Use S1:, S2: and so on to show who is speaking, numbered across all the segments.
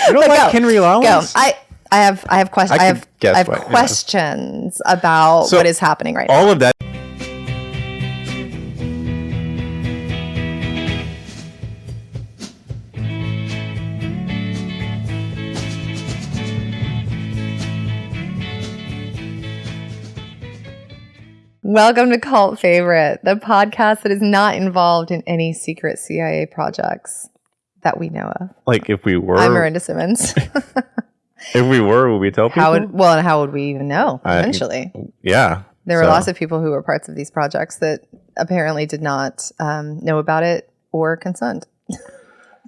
S1: You don't like Henry Rollins?
S2: Go. I have questions. I have questions about what is happening right now.
S1: All of that.
S2: Welcome to Cult Favorite, the podcast that is not involved in any secret CIA projects that we know of.
S1: Like if we were.
S2: I'm Miranda Simmons.
S1: If we were, would we tell people?
S2: How would we even know eventually?
S1: Yeah.
S2: There were lots of people who were parts of these projects that apparently did not know about it or consent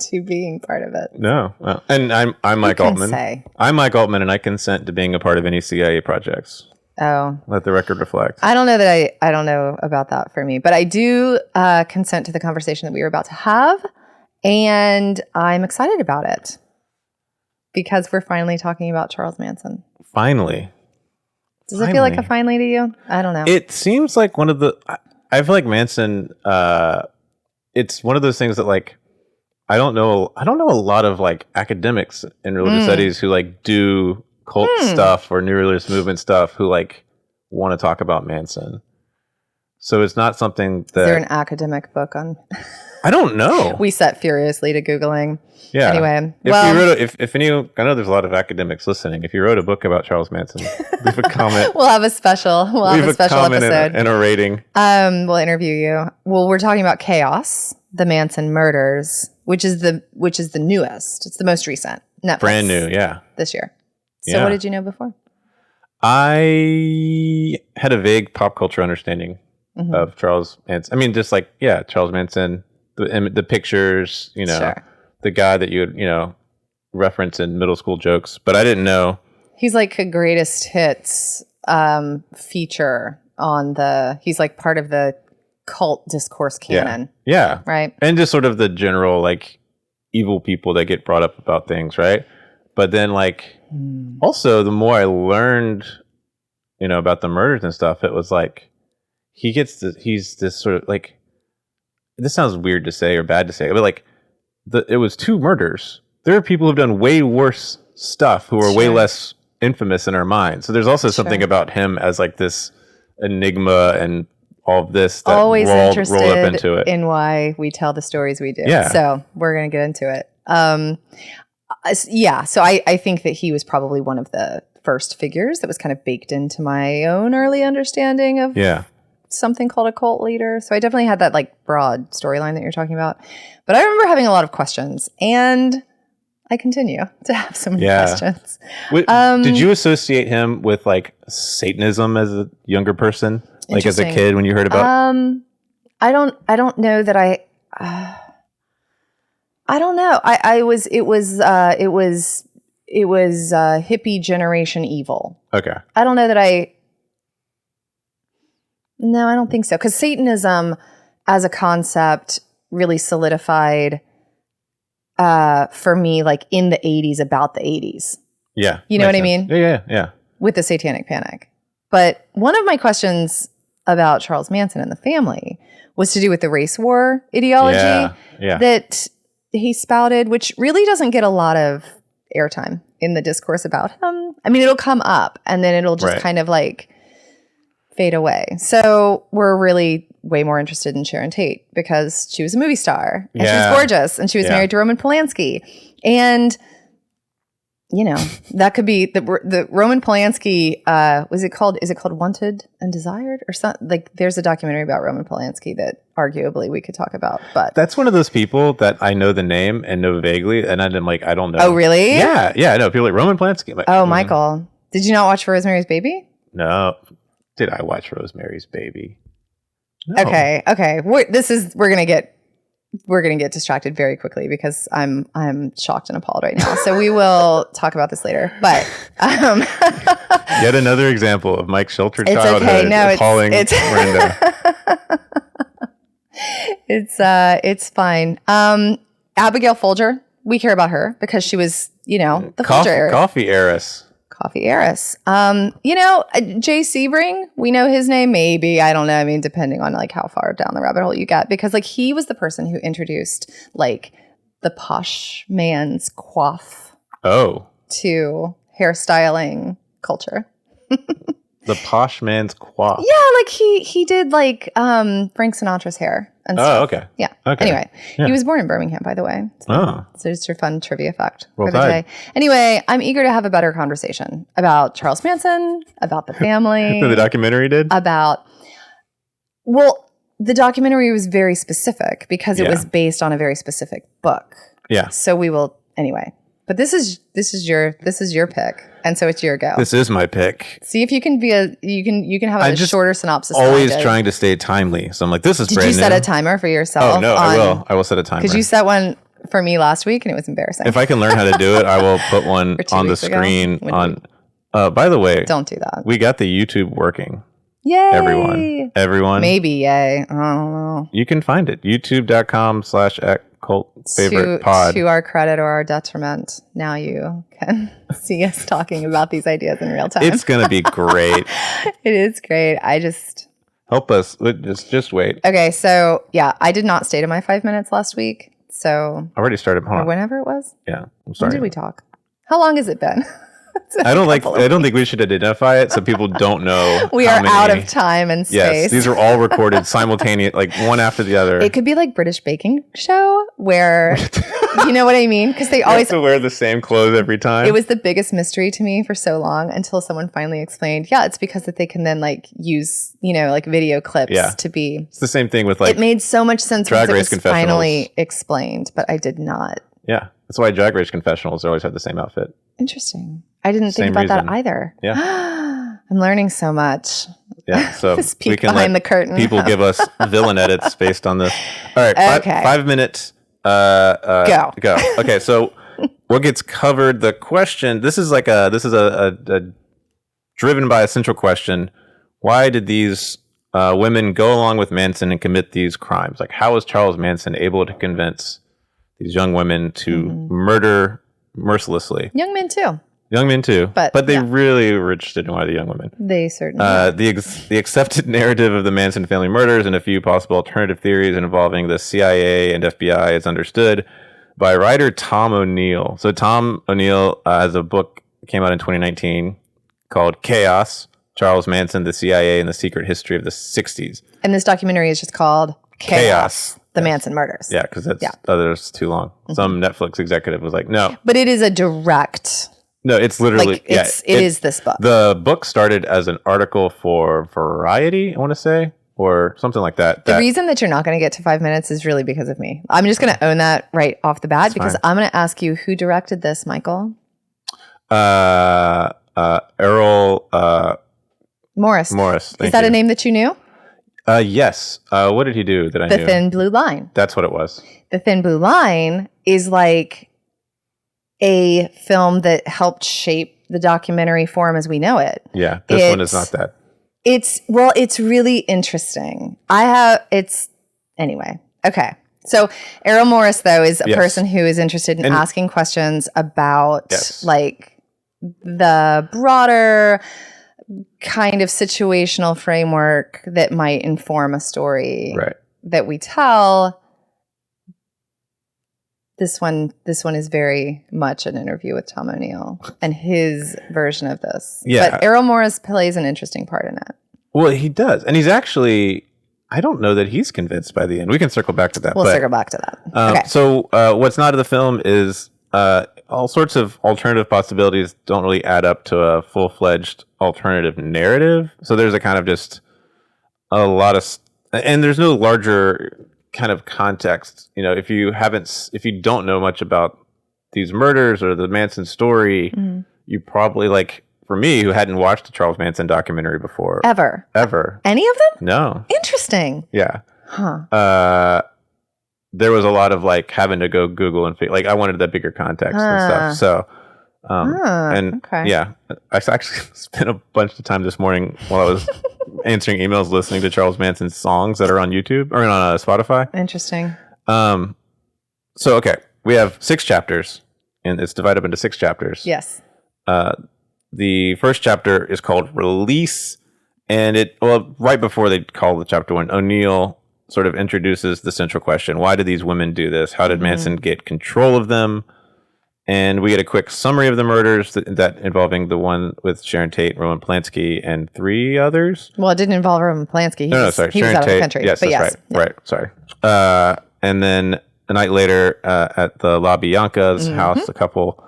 S2: to being part of it.
S1: No. And I'm Mike Altman. I'm Mike Altman, and I consent to being a part of any CIA projects.
S2: Oh.
S1: Let the record reflect.
S2: I don't know that I don't know about that for me, but I do consent to the conversation that we were about to have, and I'm excited about it because we're finally talking about Charles Manson.
S1: Finally.
S2: Does it feel like a finally to you? I don't know.
S1: It seems like one of the... I feel like Manson, it's one of those things that like, I don't know a lot of like academics in religious studies who like do cult stuff or new religious movement stuff who like want to talk about Manson. So it's not something that... Is
S2: there an academic book on...
S1: I don't know.
S2: We set furiously to Googling.
S1: Yeah.
S2: Anyway,
S1: if any, I know there's a lot of academics listening. If you wrote a book about Charles Manson, leave a comment.
S2: We'll have a special episode
S1: and a rating.
S2: We'll interview you. Well, we're talking about Chaos, the Manson Murders, which is the newest. It's the most recent. Netflix.
S1: Brand new, yeah.
S2: This year. So what did you know before?
S1: I had a vague pop culture understanding of Charles Manson. I mean, just like, Charles Manson, the pictures,
S2: sure.
S1: The guy that you would, reference in middle school jokes. But I didn't know. He's
S2: like a greatest hits feature on he's like part of the cult discourse canon.
S1: Yeah.
S2: Right.
S1: And just sort of the general, like, evil people that get brought up about things, right? But then, like, also, the more I learned, about the murders and stuff, it was like, he's this sort of, like, this sounds weird to say or bad to say, but, like, it was two murders. There are people who've done way worse stuff who are way less infamous in our minds. So there's also something about him as, like, this enigma and all of this that
S2: always
S1: rolled
S2: interested
S1: up into it.
S2: In why we tell the stories we do.
S1: Yeah.
S2: So we're going to get into it. So I think that he was probably one of the first figures that was kind of baked into my own early understanding of something called a cult leader. So I definitely had that like broad storyline that you're talking about. But I remember having a lot of questions, and I continue to have so many questions.
S1: Did you associate him with like Satanism as a younger person, like as a kid when you heard about?
S2: I don't know that I don't know. It was hippie generation evil.
S1: Okay.
S2: I don't know that No, I don't think so. Because Satanism as a concept really solidified for me, like in the 80s, about the 80s.
S1: Yeah.
S2: You know what I mean?
S1: Yeah.
S2: With the Satanic Panic. But one of my questions about Charles Manson and the family was to do with the race war ideology that he spouted, which really doesn't get a lot of airtime in the discourse about him. I mean, it'll come up and then it'll just kind of like fade away. So we're really way more interested in Sharon Tate because she was a movie star and she was gorgeous and she was married to Roman Polanski. And, that could be the Roman Polanski, is it called Wanted and Desired or something? Like there's a documentary about Roman Polanski that arguably we could talk about, but
S1: that's one of those people that I know the name and know vaguely. And I don't know.
S2: Oh, really?
S1: Yeah. I know people like Roman Polanski. Like,
S2: Michael, did you not watch Rosemary's Baby?
S1: No. Did I watch Rosemary's Baby? No.
S2: Okay. We're gonna get distracted very quickly because I'm shocked and appalled right now. So we will talk about this later. But
S1: yet another example of Mike's sheltered childhood appalling Miranda.
S2: It's fine. Abigail Folger, we care about her because she was, the Folger
S1: coffee heiress.
S2: Coffee heiress. Jay Sebring, we know his name, maybe. I don't know. I mean, depending on like how far down the rabbit hole you get, because like he was the person who introduced like the posh man's coif to hairstyling culture.
S1: The posh man's quaff.
S2: Yeah, like he did like Frank Sinatra's hair and stuff.
S1: Oh, okay.
S2: Yeah.
S1: Okay.
S2: Anyway, he was born in Birmingham, by the way. So just your fun trivia fact for the day. Anyway, I'm eager to have a better conversation about Charles Manson, about the family.
S1: The documentary did?
S2: The documentary was very specific because it was based on a very specific book.
S1: Yeah.
S2: So we will anyway. But this is your pick, and so it's your go.
S1: This is my pick.
S2: See if you can you can have a shorter synopsis.
S1: Always trying to stay timely, so I'm like, this is. Did you
S2: set a timer for yourself?
S1: Oh no, I will set a timer.
S2: Because you set one for me last week, and it was embarrassing.
S1: If I can learn how to do it, I will put one on the screen. By the way,
S2: don't do that.
S1: We got the YouTube working.
S2: Yay!
S1: Everyone.
S2: Maybe yay. I don't know.
S1: You can find it. YouTube.com/cultfavorite-pod.
S2: To our credit or our detriment, now you can see us talking about these ideas in real time.
S1: It's going to be great.
S2: It is great.
S1: Help us. Just wait.
S2: Okay, so yeah, I did not stay to my 5 minutes last week. So
S1: I already started.
S2: Or whenever it was.
S1: Yeah, I'm sorry.
S2: When did we talk? How long has it been?
S1: I don't think we should identify it so people don't know.
S2: We are out of time and space.
S1: Yes, these are all recorded simultaneous, like one after the other.
S2: It could be like British baking show where, you know what I mean? Because they always
S1: have to wear the same clothes every time.
S2: It was the biggest mystery to me for so long until someone finally explained. Yeah, it's because that they can then like use like video clips to be.
S1: It's the same thing with like.
S2: It made so much sense
S1: once
S2: it was finally explained, but I did not.
S1: Yeah, that's why Drag Race confessionals always have the same outfit.
S2: Interesting. I didn't think about that either.
S1: Yeah.
S2: I'm learning so much.
S1: Yeah. So
S2: we can behind the curtain.
S1: People give us villain edits based on this. All right.
S2: Okay.
S1: 5 minutes.
S2: Go.
S1: Okay. So what gets covered? The question. This is a driven by a central question. Why did these women go along with Manson and commit these crimes? Like, how was Charles Manson able to convince these young women to murder mercilessly?
S2: Young men too.
S1: But they really were interested in why the young women.
S2: They certainly
S1: the accepted narrative of the Manson family murders and a few possible alternative theories involving the CIA and FBI is understood by writer Tom O'Neill. So Tom O'Neill has a book came out in 2019 called Chaos, Charles Manson, the CIA, and the Secret History of the 60s.
S2: And this documentary is just called Chaos. The Manson Murders.
S1: Yeah, because that's too long. Some Netflix executive was like, no.
S2: But it is a direct...
S1: No, it's literally...
S2: it is this book.
S1: The book started as an article for Variety, I want to say, or something like that.
S2: The reason that you're not going to get to 5 minutes is really because of me. I'm just going to own that right off the bat because I'm going to ask you who directed this, Michael?
S1: Errol...
S2: Morris. Is that a name that you knew?
S1: Yes. What did he do that I knew?
S2: The Thin Blue Line.
S1: That's what it was. The
S2: Thin Blue Line is like a film that helped shape the documentary form as we know it.
S1: Yeah, this one is not that.
S2: It's really interesting. Anyway. Okay. So Errol Morris, though, is a person who is interested in asking questions about like the broader kind of situational framework that might inform a story that we tell. This one is very much an interview with Tom O'Neill and his version of this.
S1: Yeah.
S2: But Errol Morris plays an interesting part in it.
S1: Well, he does. And he's actually, I don't know that he's convinced by the end. We can circle back to that.
S2: We'll circle back to that. Okay.
S1: So what's not in the film is all sorts of alternative possibilities don't really add up to a full-fledged alternative narrative. So there's a kind of just a lot of... And there's no larger... kind of context, if you don't know much about these murders or the Manson story, you probably, like for me who hadn't watched the Charles Manson documentary before ever
S2: any of them.
S1: No.
S2: Interesting.
S1: Yeah. There was a lot of like having to go Google and like I wanted that bigger context and stuff. So yeah, I actually spent a bunch of time this morning while I was answering emails listening to Charles Manson's songs that are on YouTube or on Spotify.
S2: Interesting.
S1: So okay, we have 6 chapters and it's divided up into 6 chapters.
S2: Yes.
S1: The first chapter is called Release, and right before they call the chapter 1, O'Neill sort of introduces the central question: why did these women do this? How did Manson get control of them? And we get a quick summary of the murders that involving the one with Sharon Tate, Roman Polanski, and 3 others.
S2: Well, it didn't involve Roman Polanski. He was
S1: Sharon
S2: out
S1: Tate,
S2: of the country.
S1: Yes,
S2: but
S1: that's right. Sorry. And then a night later at the La Bianca's house, a couple.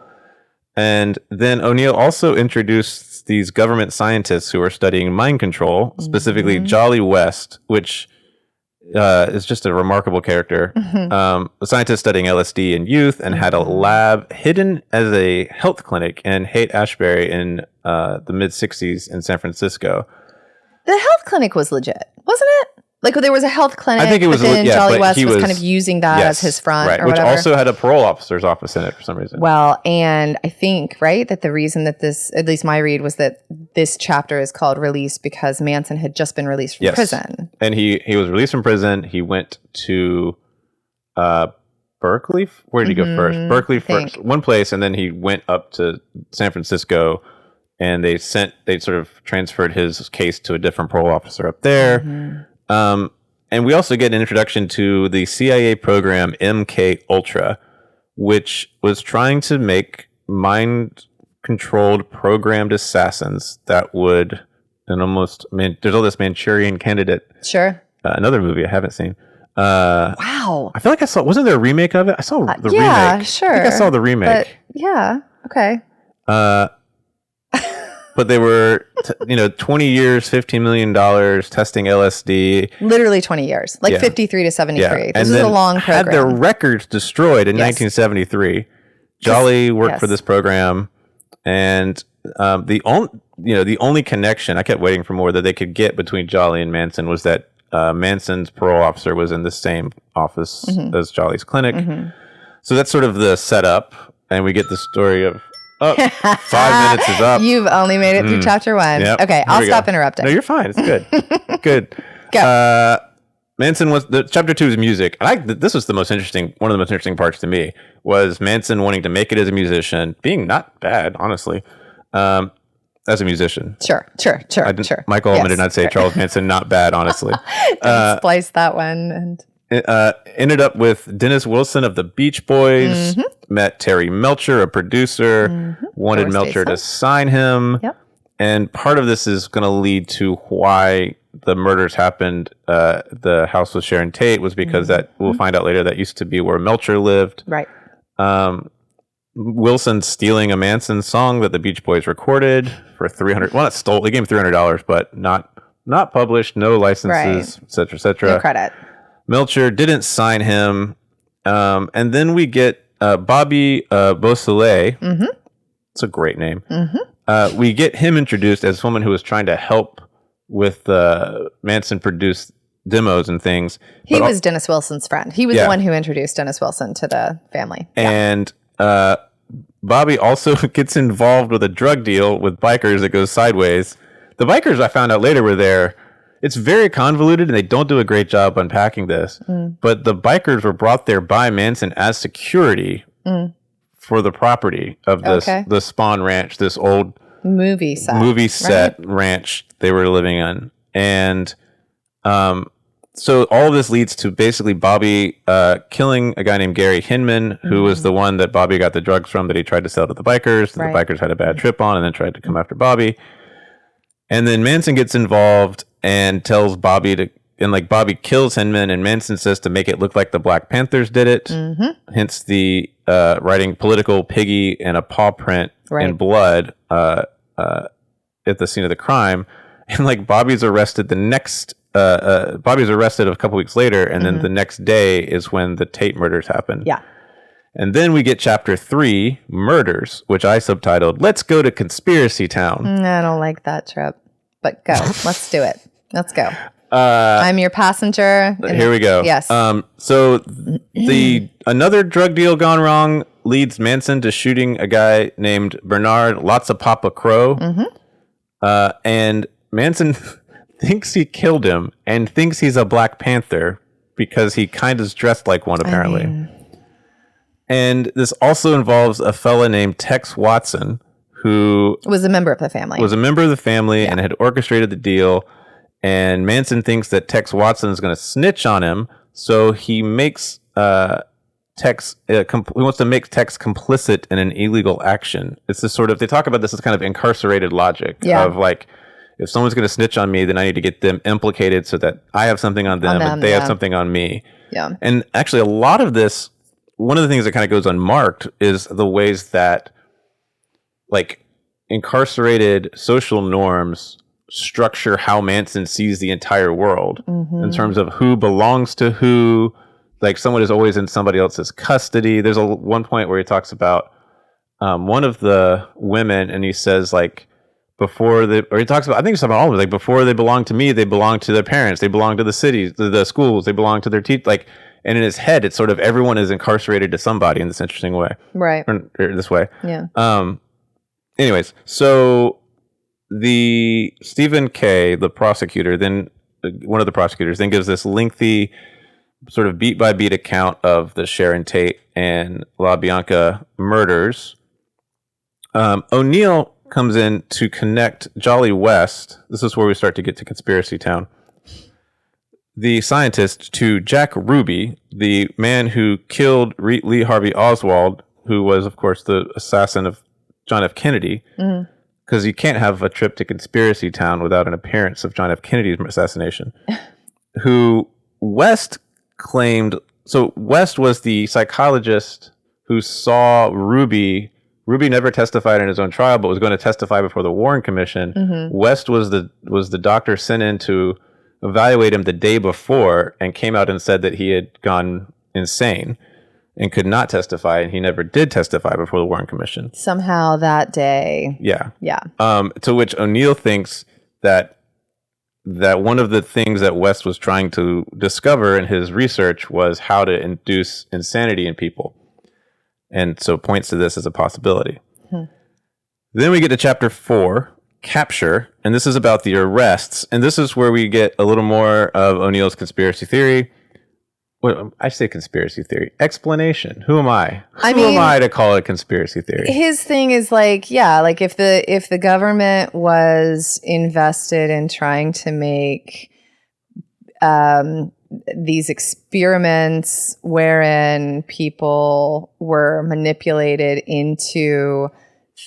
S1: And then O'Neill also introduced these government scientists who are studying mind control, specifically Jolly West, which is just a remarkable character. A scientist studying LSD in youth and had a lab hidden as a health clinic in Haight-Ashbury in the mid-'60s in San Francisco.
S2: The health clinic was legit, wasn't it? Like there was a health clinic,
S1: I think it was,
S2: but then Jolly West was kind of using that as his front or
S1: which
S2: whatever.
S1: also had a parole officer's office in it for some reason.
S2: Well, and I think, right, that the reason that this, at least my read, was that this chapter is called Release because Manson had just been released from prison.
S1: And he was released from prison. He went to Berkeley. Where did he go first? Berkeley first, one place, and then he went up to San Francisco, and they sort of transferred his case to a different parole officer up there. And we also get an introduction to the CIA program MKUltra, which was trying to make mind-controlled programmed assassins that would, there's all this Manchurian Candidate.
S2: Sure.
S1: Another movie I haven't seen.
S2: Wow.
S1: I feel like I saw, wasn't there a remake of it? I saw the remake.
S2: Yeah, sure.
S1: I think I saw the remake.
S2: But, yeah, okay.
S1: But they were, 20 years, $15 million testing LSD.
S2: Literally 20 years, like 53 to 73.
S1: Yeah.
S2: This is a long program.
S1: Had their records destroyed in 1973. Jolly worked for this program, and the only connection, I kept waiting for more, that they could get between Jolly and Manson was that Manson's parole officer was in the same office as Jolly's clinic. So that's sort of the setup, and we get the story of. Oh, 5 minutes is up.
S2: You've only made it through chapter 1.
S1: Yep.
S2: Okay, I'll stop interrupting.
S1: No, you're fine. It's good. Good.
S2: Go.
S1: Manson was chapter 2 is music. This was one of the most interesting parts to me was Manson wanting to make it as a musician, being not bad, honestly, as a musician.
S2: Sure.
S1: Michael Allman did not say Charles Manson not bad, honestly.
S2: Splice that one and.
S1: Ended up with Dennis Wilson of the Beach Boys, met Terry Melcher, a producer, wanted Melcher to sign him.
S2: Yep.
S1: And part of this is going to lead to why the murders happened. The house with Sharon Tate was because that, we'll find out later, that used to be where Melcher lived.
S2: Right.
S1: Wilson stealing a Manson song that the Beach Boys recorded for $300. Well, not stole. They gave him $300, but not published, no licenses, et cetera, et cetera.
S2: No credit.
S1: Melcher didn't sign him. And then we get Bobby Beausoleil. It's a great name. We get him introduced as someone who was trying to help with Manson produced demos and things.
S2: He was Dennis Wilson's friend. He was the one who introduced Dennis Wilson to the family.
S1: And Bobby also gets involved with a drug deal with bikers that goes sideways. The bikers, I found out later, were there. It's very convoluted, and they don't do a great job unpacking this. But the bikers were brought there by Manson as security for the property of the Spawn Ranch, this old
S2: movie set
S1: ranch they were living in. And so all of this leads to basically Bobby killing a guy named Gary Hinman, who was the one that Bobby got the drugs from that he tried to sell to the bikers. That the bikers had a bad trip on and then tried to come after Bobby. And then Manson gets involved and tells Bobby to, and like Bobby kills Hinman, and Manson says to make it look like the Black Panthers did it. Hence the writing political piggy and a paw print in blood at the scene of the crime. And like Bobby's arrested Bobby's arrested a couple weeks later, and then the next day is when the Tate murders happen.
S2: Yeah.
S1: And then we get chapter 3, Murders, which I subtitled, Let's Go to Conspiracy Town.
S2: I don't like that trip, but go. Let's do it. Let's go. I'm your passenger.
S1: Here we go.
S2: Yes.
S1: So another drug deal gone wrong leads Manson to shooting a guy named Bernard Lotsapapa Crow. And Manson thinks he killed him and thinks he's a Black Panther because he kind of is dressed like one, apparently. And this also involves a fella named Tex Watson, who
S2: was a member of the family.
S1: And had orchestrated the deal. And Manson thinks that Tex Watson is going to snitch on him. So he makes text, he wants to make text complicit in an illegal action. It's this sort of, they talk about this as kind of incarcerated logic of like, if someone's going to snitch on me, then I need to get them implicated so that I have something on them and they have something on me.
S2: Yeah.
S1: And actually, a lot of this, one of the things that kind of goes unmarked is the ways that like incarcerated social norms structure how Manson sees the entire world in terms of who belongs to who. Like someone is always in somebody else's custody. There's one point where he talks about one of the women, and he says like, he talks about, I think it's about all of it, like before they belong to me, they belong to their parents, they belong to the cities, the schools, they belong to their teeth. Like, and in his head, it's sort of everyone is incarcerated to somebody in this interesting way,
S2: right?
S1: Or this way,
S2: yeah.
S1: Anyways, so the Stephen K, the prosecutor, then one of the prosecutors, then gives this lengthy sort of beat by beat account of the Sharon Tate and LaBianca murders. O'Neill comes in to connect Jolly West. This is where we start to get to Conspiracy Town. The scientist to Jack Ruby, the man who killed Lee Harvey Oswald, who was, of course, the assassin of John F. Kennedy. Because you can't have a trip to Conspiracy Town without an appearance of John F. Kennedy's assassination. Who West claimed... So West was the psychologist who saw Ruby... Ruby never testified in his own trial, but was going to testify before the Warren Commission. West was the doctor sent in to evaluate him the day before, and came out and said that he had gone insane and could not testify, and he never did testify before the Warren Commission.
S2: Somehow that day.
S1: Yeah.
S2: Yeah.
S1: To which O'Neill thinks that one of the things that West was trying to discover in his research was how to induce insanity in people. And so points to this as a possibility. Then we get to chapter 4, Capture, and this is about the arrests. And this is where we get a little more of O'Neill's conspiracy theory. Well, I say conspiracy theory. Explanation. Who am I? Who am I to call it a conspiracy theory?
S2: His thing is like, yeah, like if the government was invested in trying to make these experiments wherein people were manipulated into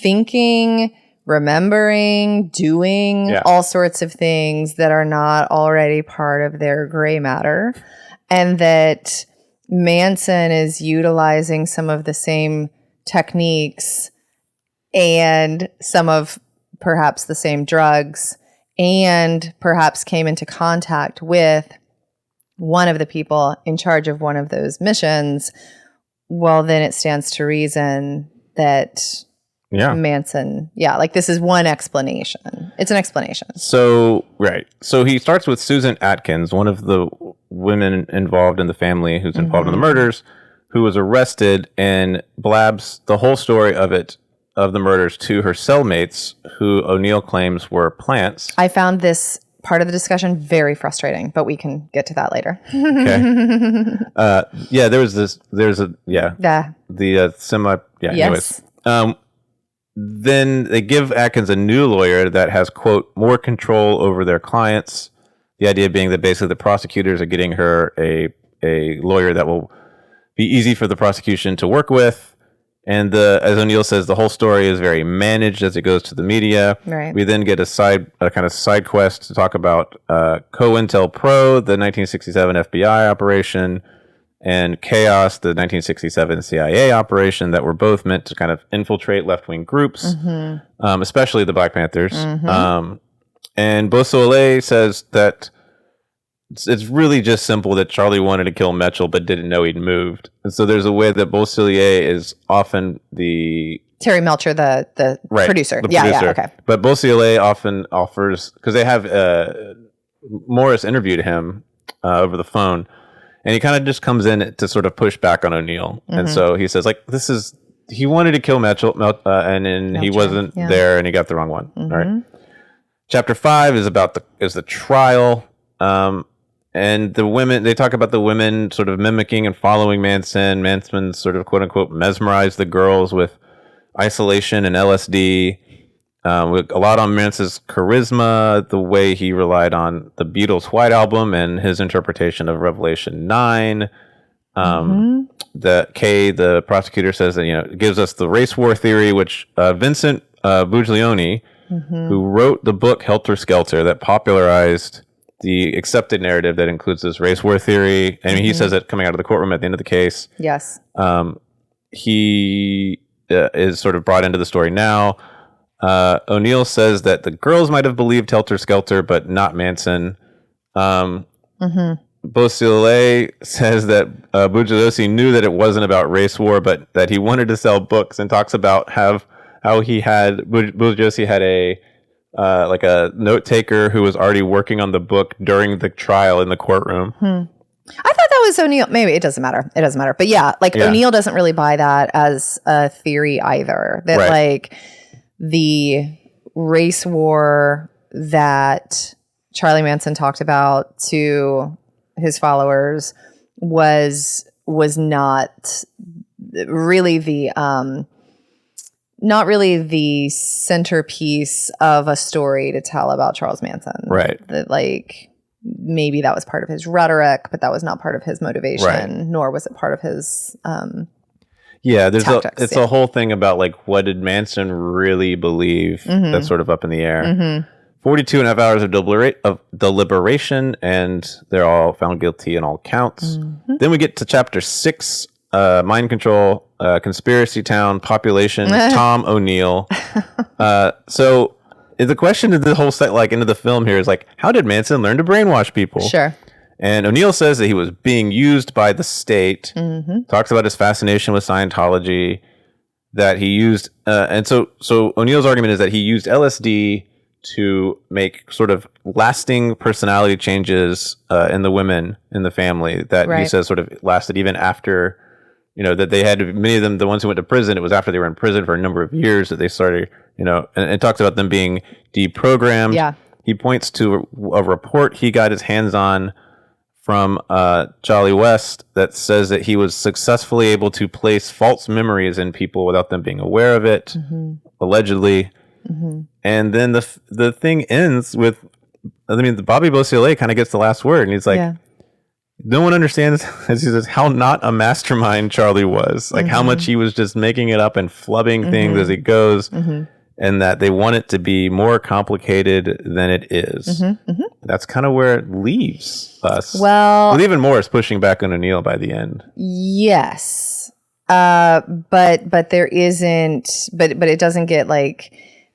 S2: thinking, remembering, doing all sorts of things that are not already part of their gray matter, and that Manson is utilizing some of the same techniques and some of perhaps the same drugs, and perhaps came into contact with one of the people in charge of one of those missions, well, then it stands to reason that Manson, like this is one explanation. It's an explanation. So, right.
S1: So he starts with Susan Atkins, one of the women involved in the family who's involved in the murders, who was arrested, and blabs the whole story of the murders to her cellmates, who O'Neill claims were plants.
S2: I found this part of the discussion very frustrating, but we can get to that later.
S1: Okay. Anyways. Then they give Atkins a new lawyer that has, quote, more control over their clients. The idea being that basically the prosecutors are getting her a lawyer that will be easy for the prosecution to work with. And as O'Neill says, the whole story is very managed as it goes to the media.
S2: Right.
S1: We then get a kind of side quest to talk about COINTELPRO, the 1967 FBI operation, and Chaos, the 1967 CIA operation, that were both meant to kind of infiltrate left-wing groups, especially the Black Panthers. And Beausoleil says that it's really just simple that Charlie wanted to kill Mitchell but didn't know he'd moved. And so there's a way that Beausoleil is often the...
S2: Terry Melcher, the producer.
S1: The producer.
S2: Okay.
S1: But Beausoleil often offers... Because they have Morris interviewed him over the phone, and he kind of just comes in to sort of push back on O'Neill. And so he says, like, he wanted to kill Mitchell, and then he wasn't there, and he got the wrong one. All right. Chapter 5 is about the trial. And the women, they talk about the women sort of mimicking and following Manson. Manson sort of, quote unquote, mesmerized the girls with isolation and LSD. With a lot on Manson's charisma, the way he relied on the Beatles' White Album and his interpretation of Revelation 9. The prosecutor says that, it gives us the race war theory, which Vincent Buglione, who wrote the book Helter Skelter that popularized the accepted narrative that includes this race war theory. I mean, he says it coming out of the courtroom at the end of the case.
S2: Yes.
S1: He is sort of brought into the story now. O'Neill says that the girls might have believed Helter Skelter, but not Manson. Beausoleil says that Bugliosi knew that it wasn't about race war, but that he wanted to sell books, and talks about how Bugliosi had a note taker who was already working on the book during the trial in the courtroom.
S2: I thought that was O'Neill. Maybe it doesn't matter. But yeah, O'Neill doesn't really buy that as a theory either. That the race war that Charlie Manson talked about to his followers was not really the centerpiece of a story to tell about Charles Manson.
S1: Right.
S2: That maybe that was part of his rhetoric, but that was not part of his motivation, nor was it part of his tactics.
S1: It's a whole thing about what did Manson really believe that's sort of up in the air. 42 and a half hours of deliberation, and they're all found guilty in all counts. Then we get to chapter 6, mind control, conspiracy town, population, Tom O'Neill. So the question of the whole set, into the film here is how did Manson learn to brainwash people?
S2: Sure.
S1: And O'Neill says that he was being used by the state, talks about his fascination with Scientology, that he used, and so O'Neill's argument is that he used LSD to make sort of lasting personality changes in the women in the family that he says sort of lasted even after, that they had, many of them, the ones who went to prison, it was after they were in prison for a number of years that they started, and talks about them being deprogrammed.
S2: Yeah.
S1: He points to a report he got his hands on from Jolly West that says that he was successfully able to place false memories in people without them being aware of it, allegedly. And then the thing ends with, the Bobby Beausoleil kind of gets the last word, and he's like, no one understands, as he says, how not a mastermind Charlie was, how much he was just making it up and flubbing things as he goes, and that they want it to be more complicated than it is. That's kind of where it leaves us.
S2: Well,
S1: with even Morris pushing back on O'Neill by the end.
S2: Yes. But there isn't, but it doesn't get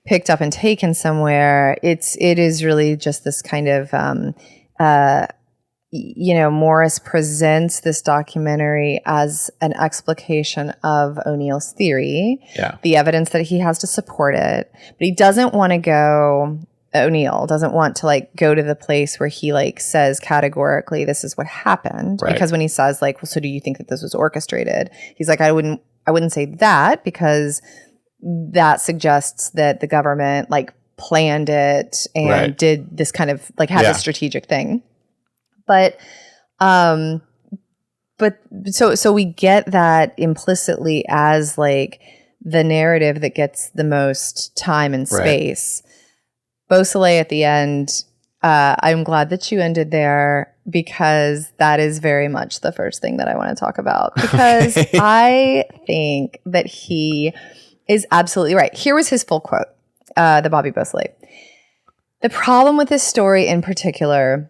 S2: picked up and taken somewhere. It is really just this kind of, Morris presents this documentary as an explication of O'Neill's theory, the evidence that he has to support it, but he doesn't want to go, O'Neill doesn't want to go to the place where he says categorically, this is what happened. Right. Because when he says well, so do you think that this was orchestrated? He's like, I wouldn't say that, because that suggests that the government planned it and did this kind of had a strategic thing. But so we get that implicitly as the narrative that gets the most time and space. Beausoleil at the end, I'm glad that you ended there, because that is very much the first thing that I want to talk about, because I think that he is absolutely right. Here was his full quote, the Bobby Beausoleil. The problem with this story in particular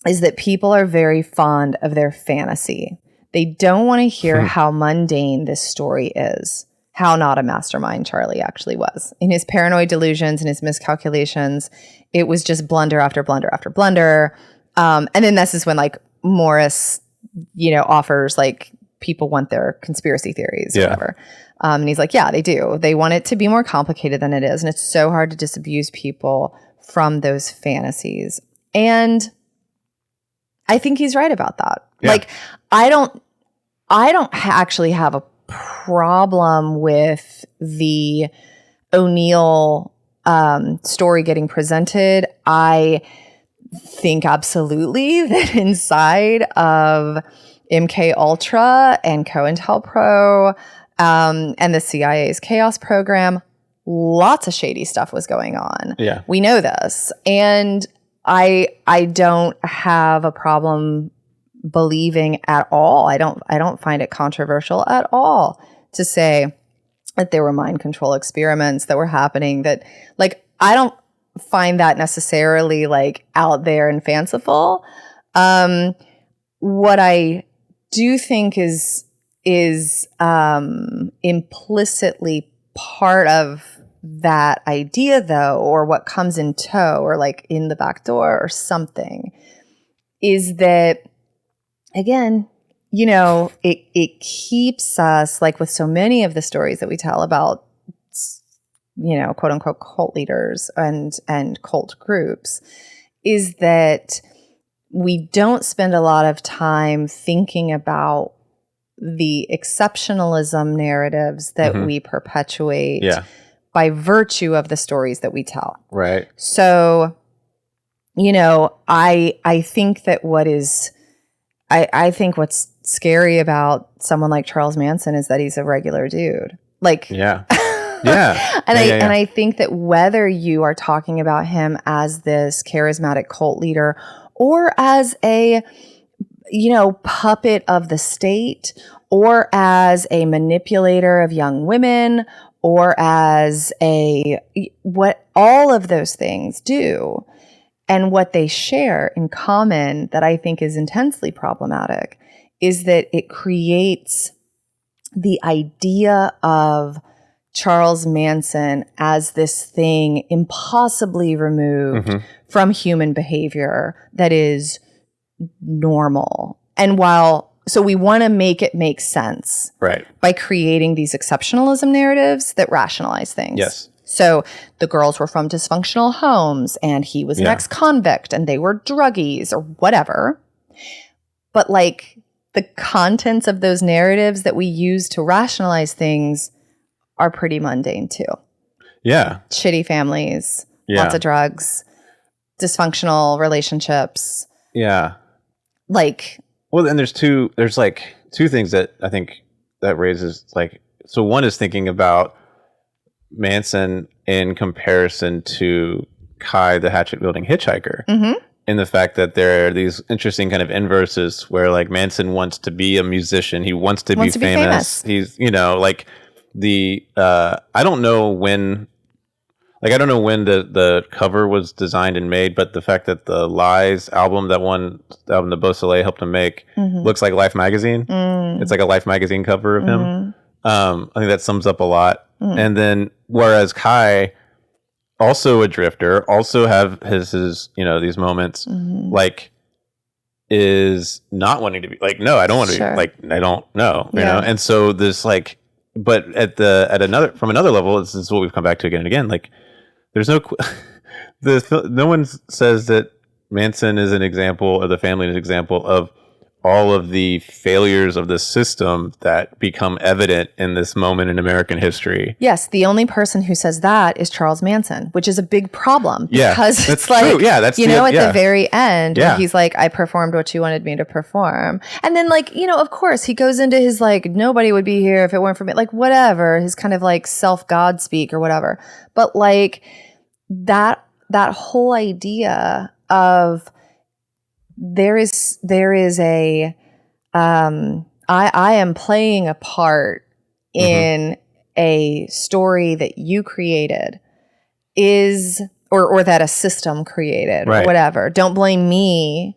S2: is that people are very fond of their fantasy. They don't want to hear how mundane this story is, how not a mastermind Charlie actually was. In his paranoid delusions and his miscalculations, it was just blunder after blunder after blunder. And then this is when Morris, offers people want their conspiracy theories or whatever. And he's like, yeah, they do. They want it to be more complicated than it is. And it's so hard to disabuse people from those fantasies. And I think he's right about that. Yeah. I don't actually have a problem with the O'Neill story getting presented. I think absolutely that inside of MKUltra and COINTELPRO and the CIA's chaos program, lots of shady stuff was going on.
S1: Yeah.
S2: We know this. And I don't have a problem believing at all. I don't find it controversial at all to say that there were mind control experiments that were happening, that like, I don't find that necessarily like out there and fanciful. What I do think is implicitly part of that idea, though, or what comes in tow or like in the back door or something, is that, again, you know, it keeps us, like with so many of the stories that we tell about, you know, quote unquote cult leaders and cult groups, is that we don't spend a lot of time thinking about the exceptionalism narratives that we perpetuate by virtue of the stories that we tell.
S1: Right.
S2: So, you know, I think that I think what's scary about someone like Charles Manson is that he's a regular dude. Like,
S1: yeah.
S2: And I think that whether you are talking about him as this charismatic cult leader or as a, you know, puppet of the state, or as a manipulator of young women, or as what all of those things do, and what they share in common that I think is intensely problematic, is that it creates the idea of Charles Manson as this thing impossibly removed from human behavior that is normal. And so we want to make it make sense,
S1: right,
S2: by creating these exceptionalism narratives that rationalize things.
S1: Yes.
S2: So the girls were from dysfunctional homes, and he was an ex-convict, and they were druggies or whatever. But like, the contents of those narratives that we use to rationalize things are pretty mundane too. Yeah. Shitty families, lots of drugs, dysfunctional relationships.
S1: Yeah.
S2: Like,
S1: well, and there's like two things that I think that raises, like, so one is thinking about Manson in comparison to Kai, the hatchet wielding hitchhiker, in the fact that there are these interesting kind of inverses where, like, Manson wants to be a musician, he wants to be famous. He's, you know, like I don't know when the cover was designed and made, but the fact that the Lies album, that Beausoleil helped him make, looks like Life magazine. It's like a Life magazine cover of him. I think that sums up a lot. And then, whereas Kai, also a drifter, also have his you know, these moments, like, is not wanting to be like, no, I don't want to be, like, I don't know, you know. And so this, like, but from another level, this is what we've come back to again and again, like, there's no no one says that Manson is an example, or the family is an example of all of the failures of the system that become evident in this moment in American history.
S2: Yes, the only person who says that is Charles Manson, which is a big problem, because
S1: that's
S2: it's like,
S1: true. Yeah, that's,
S2: you know, at the very end, where he's like, I performed what you wanted me to perform. And then, like, you know, of course, he goes into his, like, nobody would be here if it weren't for me, like, whatever, his kind of like self-God speak or whatever. But like, that whole idea of there is a I am playing a part in a story that you created, is or that a system created, or whatever. Don't blame me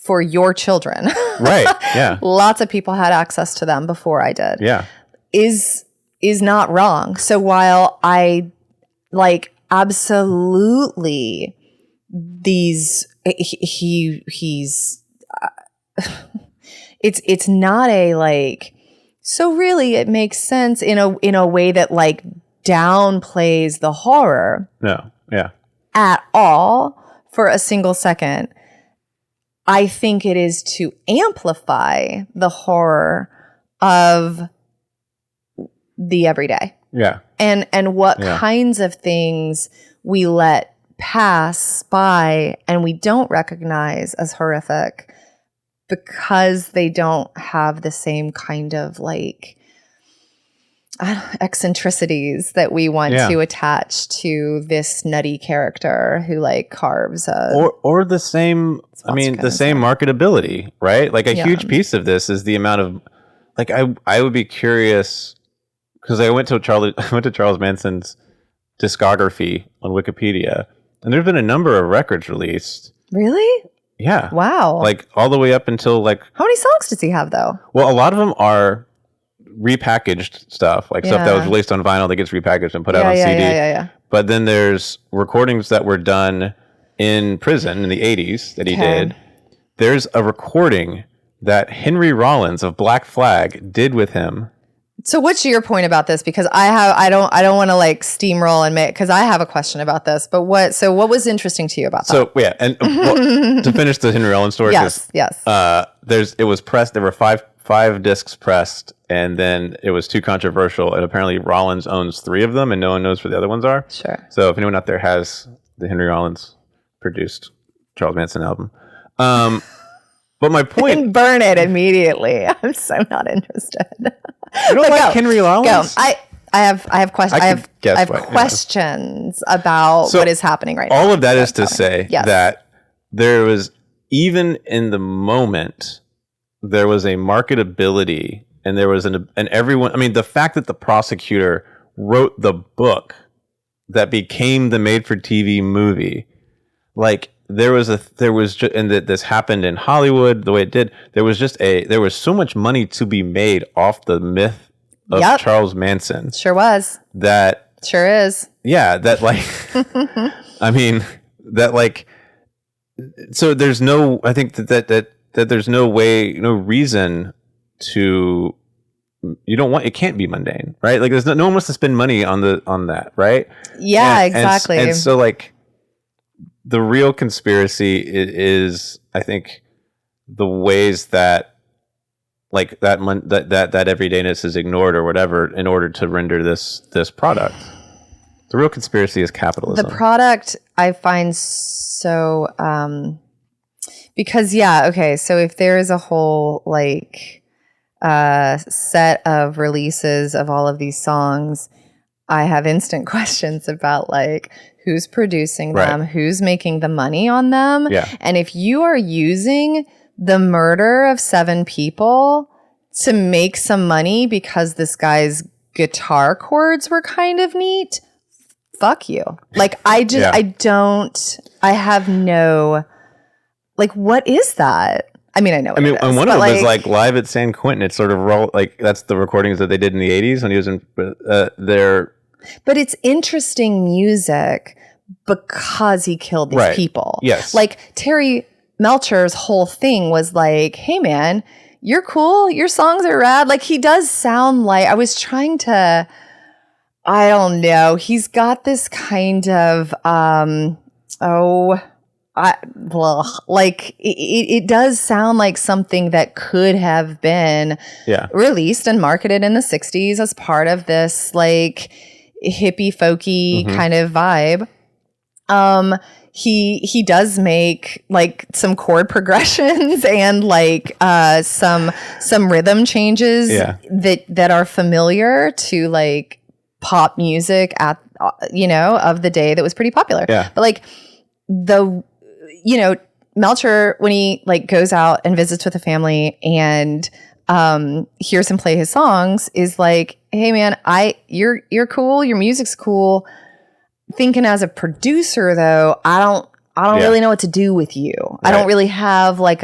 S2: for your children.
S1: Right. Yeah.
S2: Lots of people had access to them before I did.
S1: Yeah.
S2: Is not wrong. So while I, like, absolutely he's it's not a, like, so really it makes sense in a way that, like, downplays the horror.
S1: No. Yeah.
S2: At all for a single second. I think it is to amplify the horror of the everyday.
S1: Yeah.
S2: And what kinds of things we let pass by and we don't recognize as horrific because they don't have the same kind of, like, eccentricities that we want to attach to this nutty character who like carves
S1: or the same. I mean, the same marketability, right? Like a huge piece of this is the amount of like I would be curious because I went to Charles Manson's discography on Wikipedia, and there's been a number of records released.
S2: Really?
S1: Yeah.
S2: Wow.
S1: Like all the way up until like.
S2: How many songs does he have though?
S1: Well, a lot of them are repackaged stuff, like stuff that was released on vinyl that gets repackaged and put out on CD.
S2: Yeah.
S1: But then there's recordings that were done in prison in the 80s that he did. There's a recording that Henry Rollins of Black Flag did with him. So
S2: what's your point about this? Because I don't want to like steamroll and make, because I have a question about this. But what was interesting to you about that?
S1: So yeah, and to finish the Henry Rollins story,
S2: yes.
S1: It was pressed. There were five discs pressed, and then it was too controversial. And apparently Rollins owns 3 of them, and no one knows where the other ones are.
S2: Sure.
S1: So if anyone out there has the Henry Rollins produced Charles Manson album. But my point...
S2: And burn it immediately. I'm so not interested.
S1: You don't like Henry Rollins?
S2: Go. I have questions. I have questions about what is happening right now.
S1: All of that is to say that there was, even in the moment, there was a marketability, and there was and everyone... I mean, the fact that the prosecutor wrote the book that became the made-for-TV movie, like... There was and that this happened in Hollywood the way it did. There was so much money to be made off the myth of Charles Manson.
S2: Sure was.
S1: That
S2: sure is.
S1: Yeah, that like I mean that like so there's no I think that there's no reason to it can't be mundane, right? Like there's no one wants to spend money on that, right?
S2: Yeah, exactly.
S1: And so like the real conspiracy is, I think, the ways that, like that everydayness is ignored or whatever in order to render this product. The real conspiracy is capitalism.
S2: The product I find so because so if there is a whole like set of releases of all of these songs, I have instant questions about like who's producing them, who's making the money on them.
S1: Yeah.
S2: And if you are using the murder of 7 people to make some money because this guy's guitar chords were kind of neat, fuck you. Like I have no, like, what is that? I mean, I know.
S1: And one of them was like live at San Quentin. It's sort of like that's the recordings that they did in the 80s when he was in there.
S2: But it's interesting music because he killed these people.
S1: Yes.
S2: Like Terry Melcher's whole thing was like, hey man, you're cool. Your songs are rad. Like he does sound like, I was trying to, I don't know. He's got this kind of, like it does sound like something that could have been released and marketed in the 60s as part of this like hippie folky kind of vibe. He does make like some chord progressions and like some rhythm changes that are familiar to like pop music at of the day that was pretty popular.
S1: Yeah.
S2: But like Melcher, when he like goes out and visits with a family and hears him play his songs, is like, hey man, you're cool, your music's cool. Thinking as a producer though, I don't really know what to do with you. Right. I don't really have like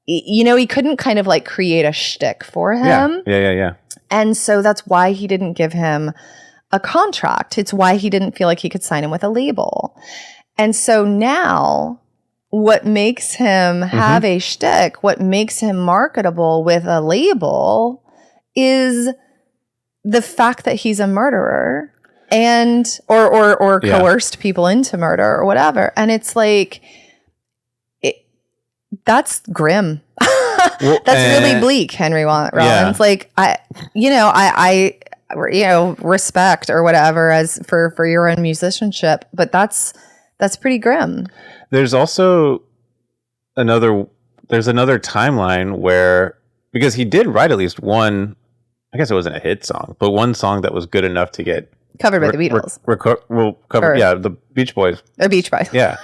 S2: he couldn't kind of like create a shtick for him.
S1: Yeah.
S2: And so that's why he didn't give him a contract. It's why he didn't feel like he could sign him with a label. And so now what makes him have a shtick, what makes him marketable with a label is the fact that he's a murderer and or coerced people into murder or whatever. And it's like that's grim. That's really bleak, Henry Rollins. Yeah. Like I respect or whatever as for your own musicianship, but that's pretty grim.
S1: There's also another timeline where, because he did write at least one I guess it wasn't a hit song, but one song that was good enough to get
S2: covered by the Beatles.
S1: The Beach Boys.
S2: Or Beach Boys.
S1: Yeah.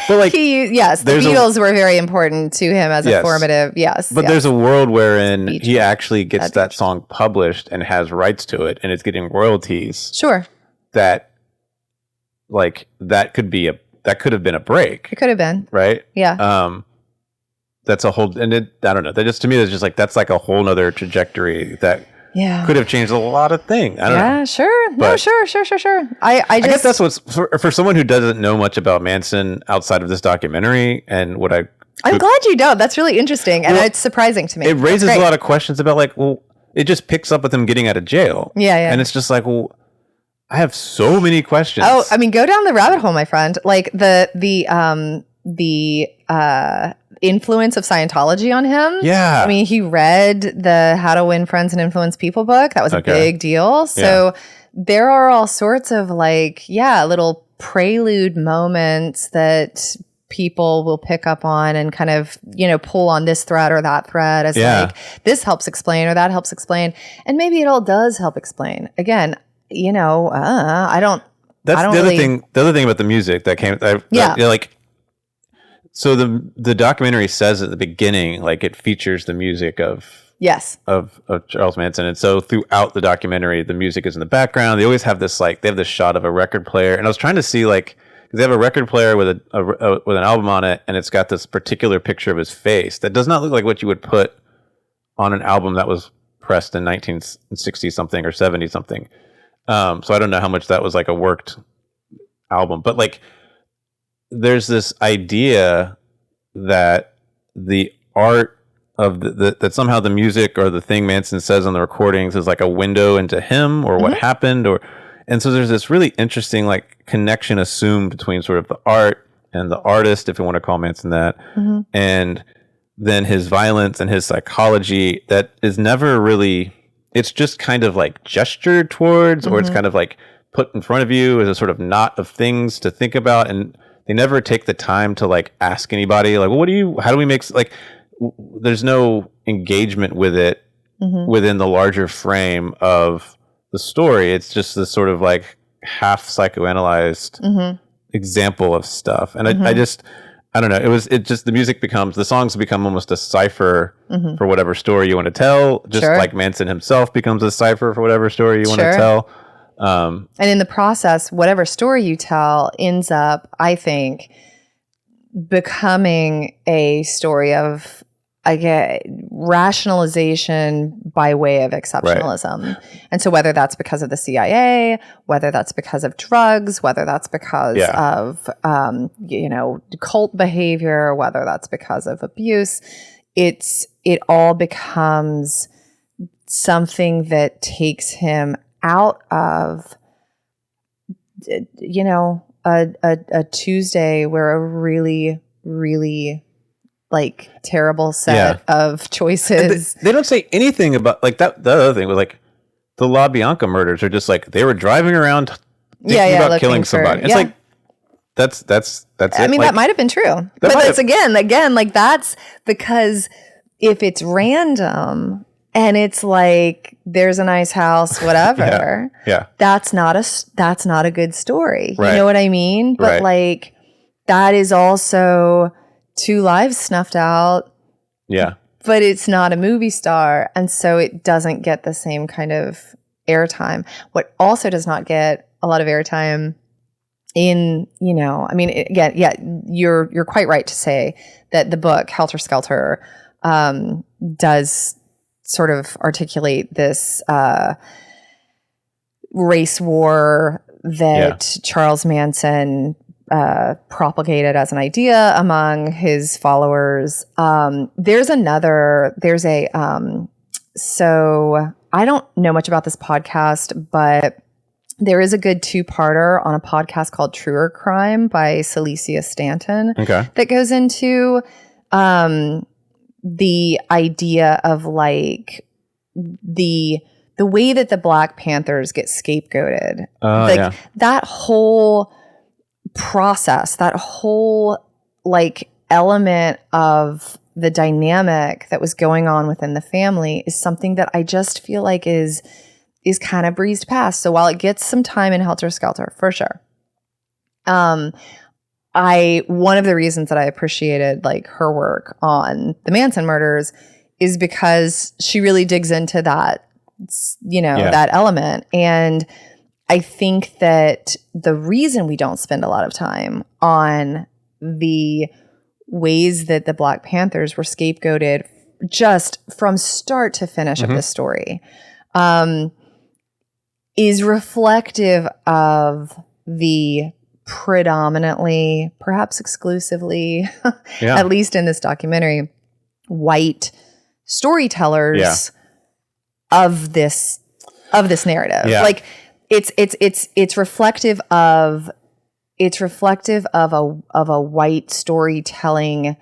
S1: But like,
S2: the Beatles were very important to him as a formative. Yes.
S1: But there's a world wherein he actually gets that song published and has rights to it, and it's getting royalties.
S2: Sure.
S1: That could have been a break.
S2: It could have been.
S1: Right?
S2: Yeah.
S1: That's a whole, and I don't know. That just, to me, it's just like, that's like a whole nother trajectory that could have changed a lot of things. I don't know.
S2: Sure. No, sure. I
S1: guess that's what's, for someone who doesn't know much about Manson outside of this documentary and what
S2: I'm glad you don't. That's really interesting. And it's surprising to me.
S1: It raises a lot of questions about like, well, it just picks up with him getting out of jail.
S2: Yeah.
S1: And it's just like, well, I have so many questions.
S2: Oh, I mean, go down the rabbit hole, my friend. Like the influence of Scientology on him.
S1: Yeah.
S2: I mean, he read the How to Win Friends and Influence People book. That was a big deal. So there are all sorts of like, little prelude moments that people will pick up on and kind of, pull on this thread or that thread as like, this helps explain or that helps explain. And maybe it all does help explain. Again, I don't.
S1: That's the other thing. The other thing about the music that came. Like, so the documentary says at the beginning, like, it features the music of Charles Manson, and so throughout the documentary, the music is in the background. They always have this, like, they have this shot of a record player, and I was trying to see, like, because they have a record player with with an album on it, and it's got this particular picture of his face that does not look like what you would put on an album that was pressed in 1960 something or 70 something. So I don't know how much that was like a worked album, but like, there's this idea that the art of that somehow the music or the thing Manson says on the recordings is like a window into him or what happened, and so there's this really interesting like connection assumed between sort of the art and the artist, if you want to call Manson that, and then his violence and his psychology that is never really. It's just kind of like gestured towards, or it's kind of like put in front of you as a sort of knot of things to think about. And they never take the time to like ask anybody like, well, how do we make, like, there's no engagement with it within the larger frame of the story. It's just this sort of like half psychoanalyzed example of stuff. And I don't know. The songs become almost a cipher for whatever story you want to tell. Just like Manson himself becomes a cipher for whatever story you want to tell.
S2: And in the process, whatever story you tell ends up, I think, becoming a story of rationalization by way of exceptionalism. Right. And so whether that's because of the CIA, whether that's because of drugs, whether that's because of, cult behavior, whether that's because of abuse, it all becomes something that takes him out of, a Tuesday where a really, really like terrible set of choices.
S1: They don't say anything about like that. The other thing was like the La Bianca murders are just like they were driving around thinking about killing somebody. It's like that's it.
S2: I mean,
S1: like,
S2: that might have been true, but that's again like that's because if it's random and it's like there's a nice house, whatever. That's not a good story.
S1: Right.
S2: You know what I mean? But like that is also 2 lives snuffed out.
S1: Yeah.
S2: But it's not a movie star. And so it doesn't get the same kind of airtime. What also does not get a lot of airtime in, you're quite right to say that the book Helter Skelter does sort of articulate this race war that Charles Manson propagated as an idea among his followers. So I don't know much about this podcast, but there is a good 2-parter on a podcast called Truer Crime by Celicia Stanton that goes into the idea of like the way that the Black Panthers get scapegoated. That whole process, that whole like element of the dynamic that was going on within the family is something that I just feel like is kind of breezed past. So while it gets some time in Helter Skelter, for sure. One of the reasons that I appreciated like her work on the Manson murders is because she really digs into that, that element. And I think that the reason we don't spend a lot of time on the ways that the Black Panthers were scapegoated just from start to finish of this story is reflective of the predominantly, perhaps exclusively, at least in this documentary, white storytellers of this narrative. Yeah. Like it's reflective of a white storytelling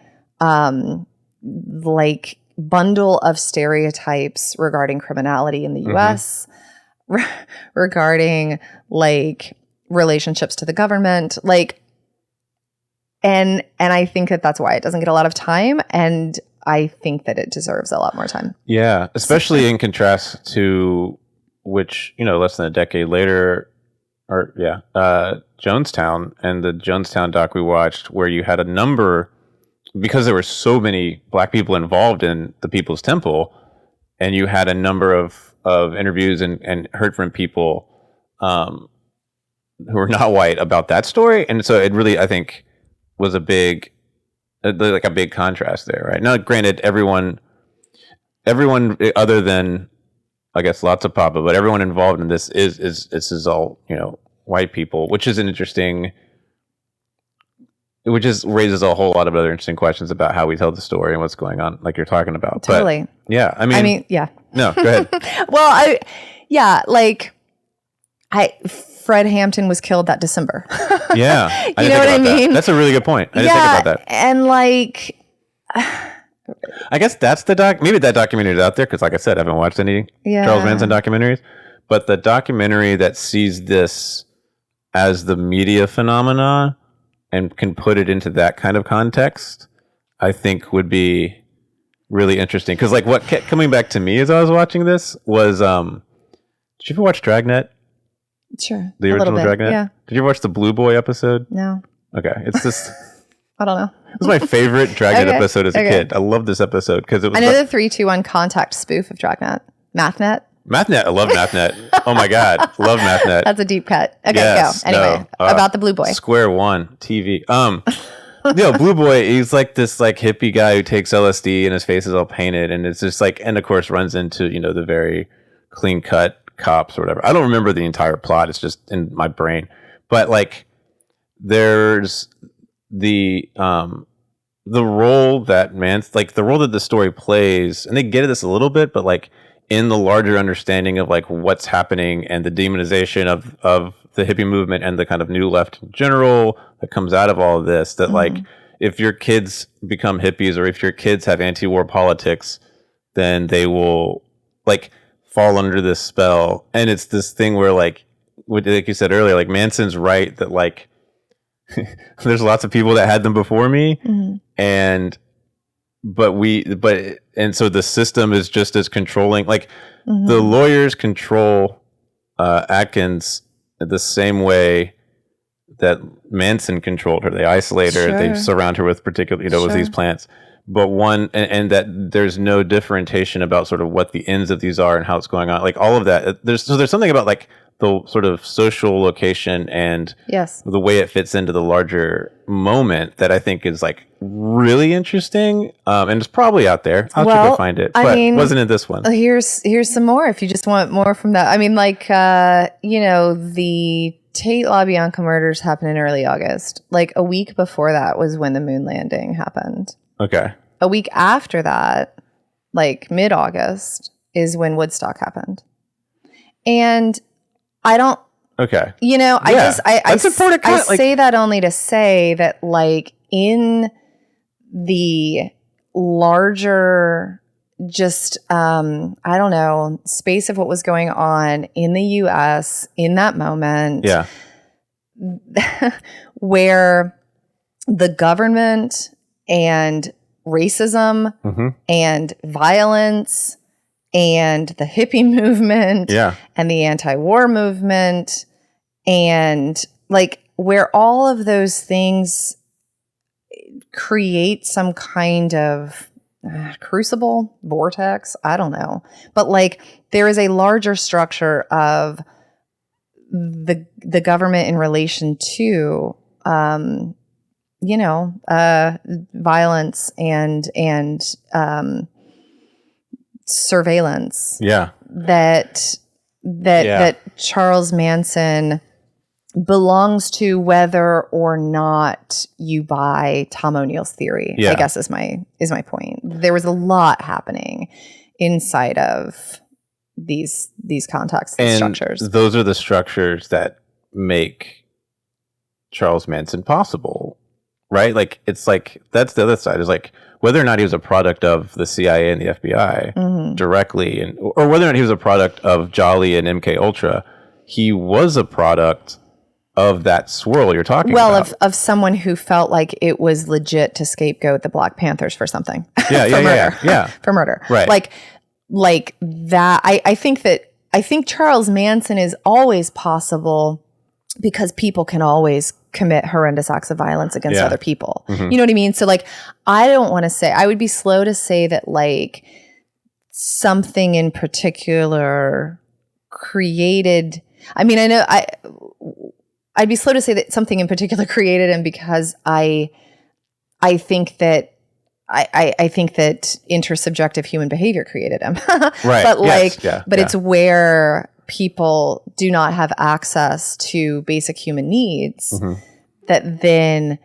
S2: like bundle of stereotypes regarding criminality in the US, regarding like relationships to the government, like and I think that that's why it doesn't get a lot of time, and I think that it deserves a lot more time.
S1: Yeah, especially in contrast to which, less than a decade later, Jonestown and the Jonestown doc we watched, where you had a number, because there were so many Black people involved in the People's Temple, and you had a number of interviews and heard from people who were not white about that story. And so it really, I think, was a big contrast there, right? Now, granted, everyone other than, I guess, lots of Papa, but everyone involved in this is all, white people, which is which raises a whole lot of other interesting questions about how we tell the story and what's going on, like you're talking about.
S2: Totally.
S1: But, yeah. I mean,
S2: yeah.
S1: No, go ahead.
S2: Well, Fred Hampton was killed that December.
S1: Yeah.
S2: You know what I mean?
S1: That's a really good point. I didn't think about that.
S2: And like,
S1: I guess that's maybe that documentary is out there, because like I said, I haven't watched any Charles Manson documentaries, but the documentary that sees this as the media phenomena and can put it into that kind of context, I think would be really interesting. Because like what kept coming back to me as I was watching this was, did you ever watch Dragnet?
S2: Sure.
S1: The original Dragnet?
S2: Yeah.
S1: Did you ever watch the Blue Boy episode?
S2: No.
S1: Okay. It's just...
S2: I don't know.
S1: It was my favorite Dragnet episode as a kid. I love this episode because it was...
S2: I know the 3-2-1 contact spoof of Dragnet. Mathnet.
S1: I love Mathnet. Oh my God. Love Mathnet.
S2: That's a deep cut. Okay,
S1: yes,
S2: go. Anyway, about the Blue Boy.
S1: Square One TV. Blue Boy, he's like this like hippie guy who takes LSD and his face is all painted, and it's just like, and of course runs into, the very clean cut cops or whatever. I don't remember the entire plot. It's just in my brain. But like there's the role that the role that the story plays, and they get at this a little bit, but like in the larger understanding of like what's happening and the demonization of the hippie movement and the kind of new left in general that comes out of all of this, that like if your kids become hippies or if your kids have anti-war politics, then they will like fall under this spell. And it's this thing where like you said earlier, like Manson's right that like there's lots of people that had them before me, and so the system is just as controlling. Like the lawyers control Atkins the same way that Manson controlled her. They isolate her. They surround her with particular, with these plants. But and that there's no differentiation about sort of what the ends of these are and how it's going on. Like all of that. There's something about like the sort of social location and the way it fits into the larger moment that I think is like really interesting. And it's probably out there. I'll have to go find it. But wasn't in this one.
S2: Here's some more if you just want more from that. I mean, like, the Tate LaBianca murders happened in early August. Like a week before that was when the moon landing happened.
S1: Okay.
S2: A week after that, like mid-August, is when Woodstock happened. And I don't...
S1: Okay.
S2: I say that only to say that like in the larger just, I don't know, space of what was going on in the US in that moment.
S1: Yeah.
S2: Where the government and racism and violence and the hippie movement and the anti-war movement, and like where all of those things create some kind of crucible, vortex, I don't know. But like there is a larger structure of the government in relation to violence and surveillance.
S1: Yeah.
S2: That Charles Manson belongs to, whether or not you buy Tom O'Neill's theory. I guess is my point. There was a lot happening inside of these contexts and structures.
S1: Those are the structures that make Charles Manson possible, right? Like it's like that's the other side, is like whether or not he was a product of the CIA and the FBI directly, or whether or not he was a product of Jolly and MKUltra, he was a product of that swirl you're talking about.
S2: Of someone who felt like it was legit to scapegoat the Black Panthers for something. For murder.
S1: Right.
S2: Like that. I think Charles Manson is always possible because people can always commit horrendous acts of violence against other people. You know what I mean? So like, I would be slow to say that like something in particular created, I'd be slow to say that something in particular created him, because I think that intersubjective human behavior created him.
S1: Right.
S2: But it's where people do not have access to basic human needs that then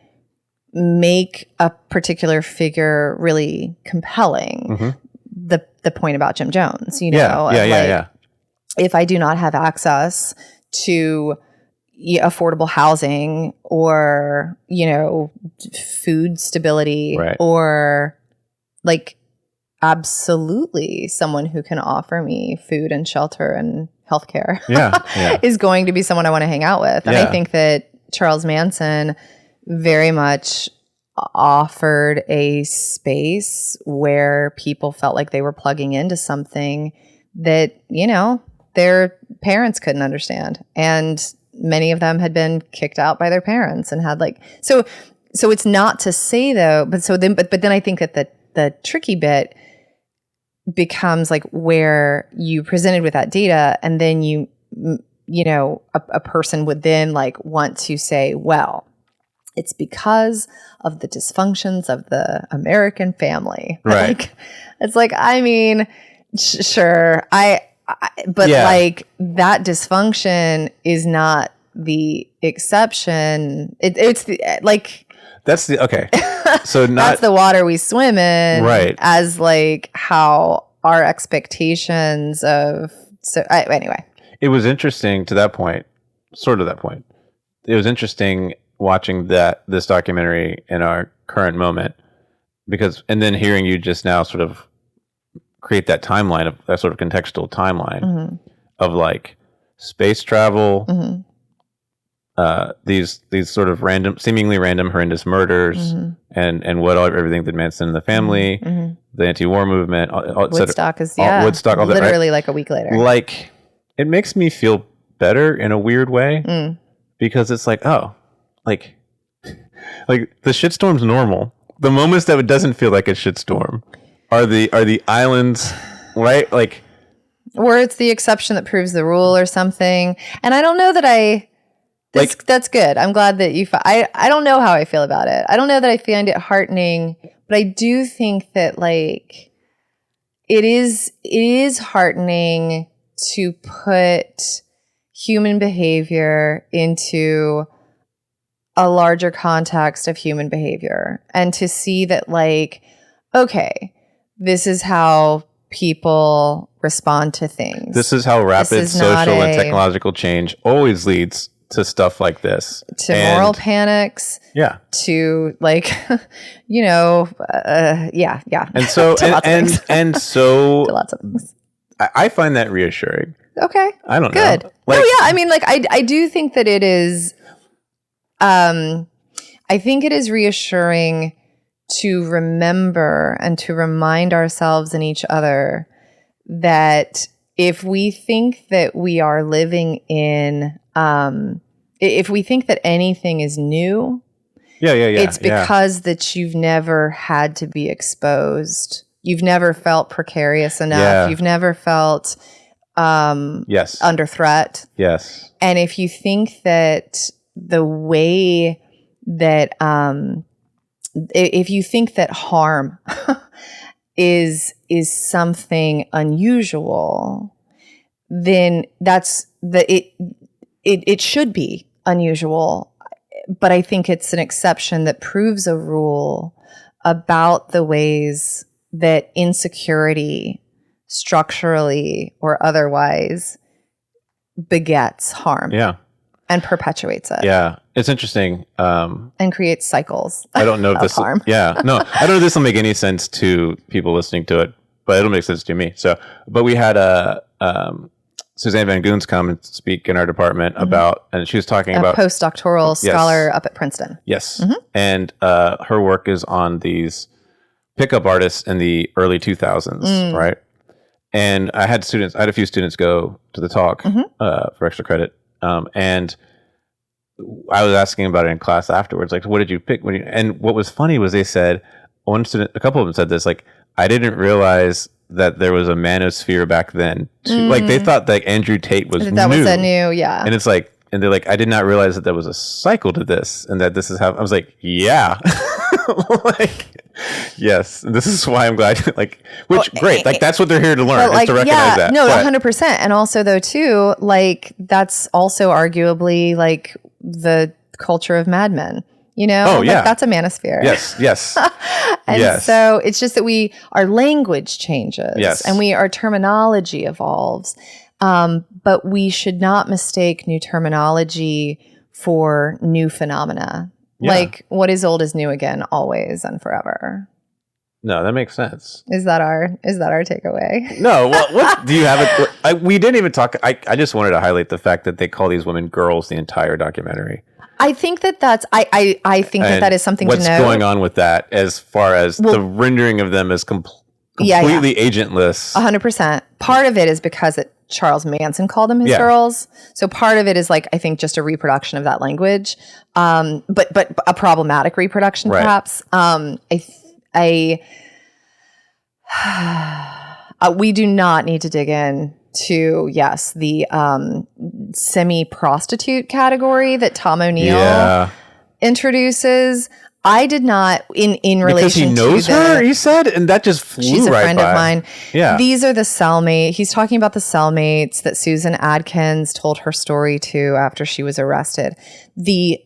S2: make a particular figure really compelling. The point about Jim Jones, if I do not have access to affordable housing or, food stability, or like absolutely someone who can offer me food and shelter and healthcare is going to be someone I want to hang out with. And I think that Charles Manson very much offered a space where people felt like they were plugging into something that, their parents couldn't understand. And many of them had been kicked out by their parents and had so it's not to say though, but then I think that the tricky bit becomes like where you presented with that data, and then a person would then like want to say, well, it's because of the dysfunctions of the American family.
S1: Right.
S2: Like, it's like, sure. Like that dysfunction is not the exception. It's the like.
S1: That's the okay. So
S2: that's the water we swim in,
S1: right?
S2: As like how our expectations of anyway.
S1: It was interesting to that point, sort of that point. It was interesting watching this documentary in our current moment, and then hearing you just now sort of create that timeline of that sort of contextual timeline of like space travel, these sort of seemingly random, horrendous murders, and everything that Manson and the family, the anti-war movement,
S2: Woodstock is
S1: Woodstock, all
S2: literally
S1: that, right?
S2: like a week later.
S1: Like it makes me feel better in a weird way because it's like, oh, like the shitstorm's normal. The moments that it doesn't feel like a shitstorm are the islands, right? Like,
S2: or it's the exception that proves the rule or something. And I don't know that that's good. I'm glad that I don't know how I feel about it. I don't know that I find it heartening, but I do think that like it is heartening to put human behavior into a larger context of human behavior, and to see that like, okay, this is how people respond to things.
S1: This is how rapid social and technological change always leads to stuff like this.
S2: To moral panics.
S1: Yeah.
S2: To like, yeah.
S1: And so, and so,
S2: to lots of things.
S1: I find that reassuring.
S2: Okay.
S1: I don't
S2: know.
S1: Good.
S2: Like, no, yeah. I mean, like, I do think that it is, I think it is reassuring to remember and to remind ourselves and each other that if we think that we are living in, if we think that anything is new, it's because that you've never had to be exposed. You've never felt precarious enough.
S1: Yeah.
S2: You've never felt under threat.
S1: Yes.
S2: And if you think that the way that, if you think that harm is something unusual, then it should be unusual. But I think it's an exception that proves a rule about the ways that insecurity, structurally or otherwise, begets harm.
S1: Yeah.
S2: And perpetuates it.
S1: Yeah. It's interesting.
S2: And creates cycles.
S1: I don't know if this
S2: harm.
S1: Yeah. No, I don't know if this will make any sense to people listening to it, but it'll make sense to me. So, but we had Suzanne Van Goons come and speak in our department about, and she was talking about
S2: postdoctoral scholar up at Princeton.
S1: Yes. Mm-hmm. And her work is on these pickup artists in the early 2000s, right? And I had a few students go to the talk for extra credit. And I was asking about it in class afterwards, like, what did you pick? And what was funny was they said, a couple of them said this, like, I didn't realize that there was a manosphere back then. Like, they thought that Andrew Tate was
S2: that
S1: new.
S2: Was a new, yeah.
S1: And it's like, and they're like, I did not realize that there was a cycle to this, and that this is how. I was like, yeah, like, yes, this is why I'm glad. Like, great, like that's what they're here to learn, is to recognize that.
S2: No, 100%. And also, though, too, like that's also arguably like the culture of Mad Men. You know, that's a manosphere.
S1: Yes.
S2: And so it's just that our language changes, and our terminology evolves. But we should not mistake new terminology for new phenomena. Yeah. Like, what is old is new again, always and forever.
S1: No, that makes sense.
S2: Is that our takeaway?
S1: No. Well, what do you have it? We didn't even talk. I just wanted to highlight the fact that they call these women girls the entire documentary.
S2: I think that's I think that is something to know.
S1: What's going on with that as far as the rendering of them as completely agentless?
S2: 100%. Part of it is because Charles Manson called them his girls. So part of it is like, I think, just a reproduction of that language, but a problematic reproduction, perhaps. We do not need to dig in to the semi-prostitute category that Tom O'Neill introduces. I did not in relation
S1: because he knows
S2: to
S1: her. He said, and that just flew
S2: she's a
S1: right
S2: friend
S1: by.
S2: of mine.
S1: Yeah,
S2: these are the cellmates. He's talking about the cellmates that Susan Adkins told her story to after she was arrested. The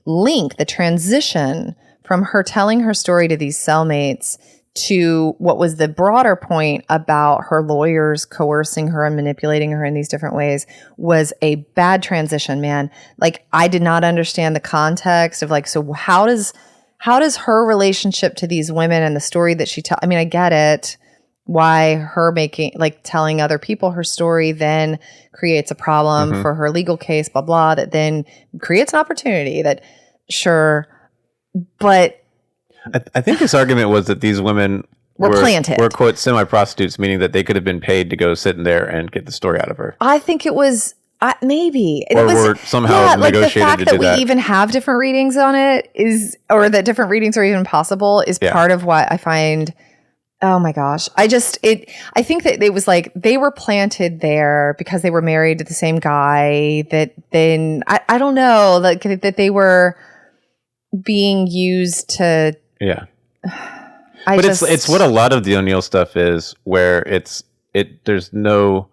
S2: link, the transition from her telling her story to these cellmates to what was the broader point about her lawyers coercing her and manipulating her in these different ways was a bad transition, man. Like, I did not understand the context of like, so how does her relationship to these women and the story that she I mean, I get it. Why her telling other people her story then creates a problem for her legal case, blah, blah, that then creates an opportunity that but
S1: I think his argument was that these women
S2: were planted.
S1: Were, quote, semi-prostitutes, meaning that they could have been paid to go sit in there and get the story out of her.
S2: I think it was, maybe.
S1: Or were somehow negotiated
S2: like the fact
S1: to
S2: that
S1: do that.
S2: we even have different readings on it or that different readings are even possible is part of what I find, oh my gosh. I think that it was like they were planted there because they were married to the same guy that then, I don't know, like that they were being used to...
S1: Yeah. It's what a lot of the O'Neill stuff is, where the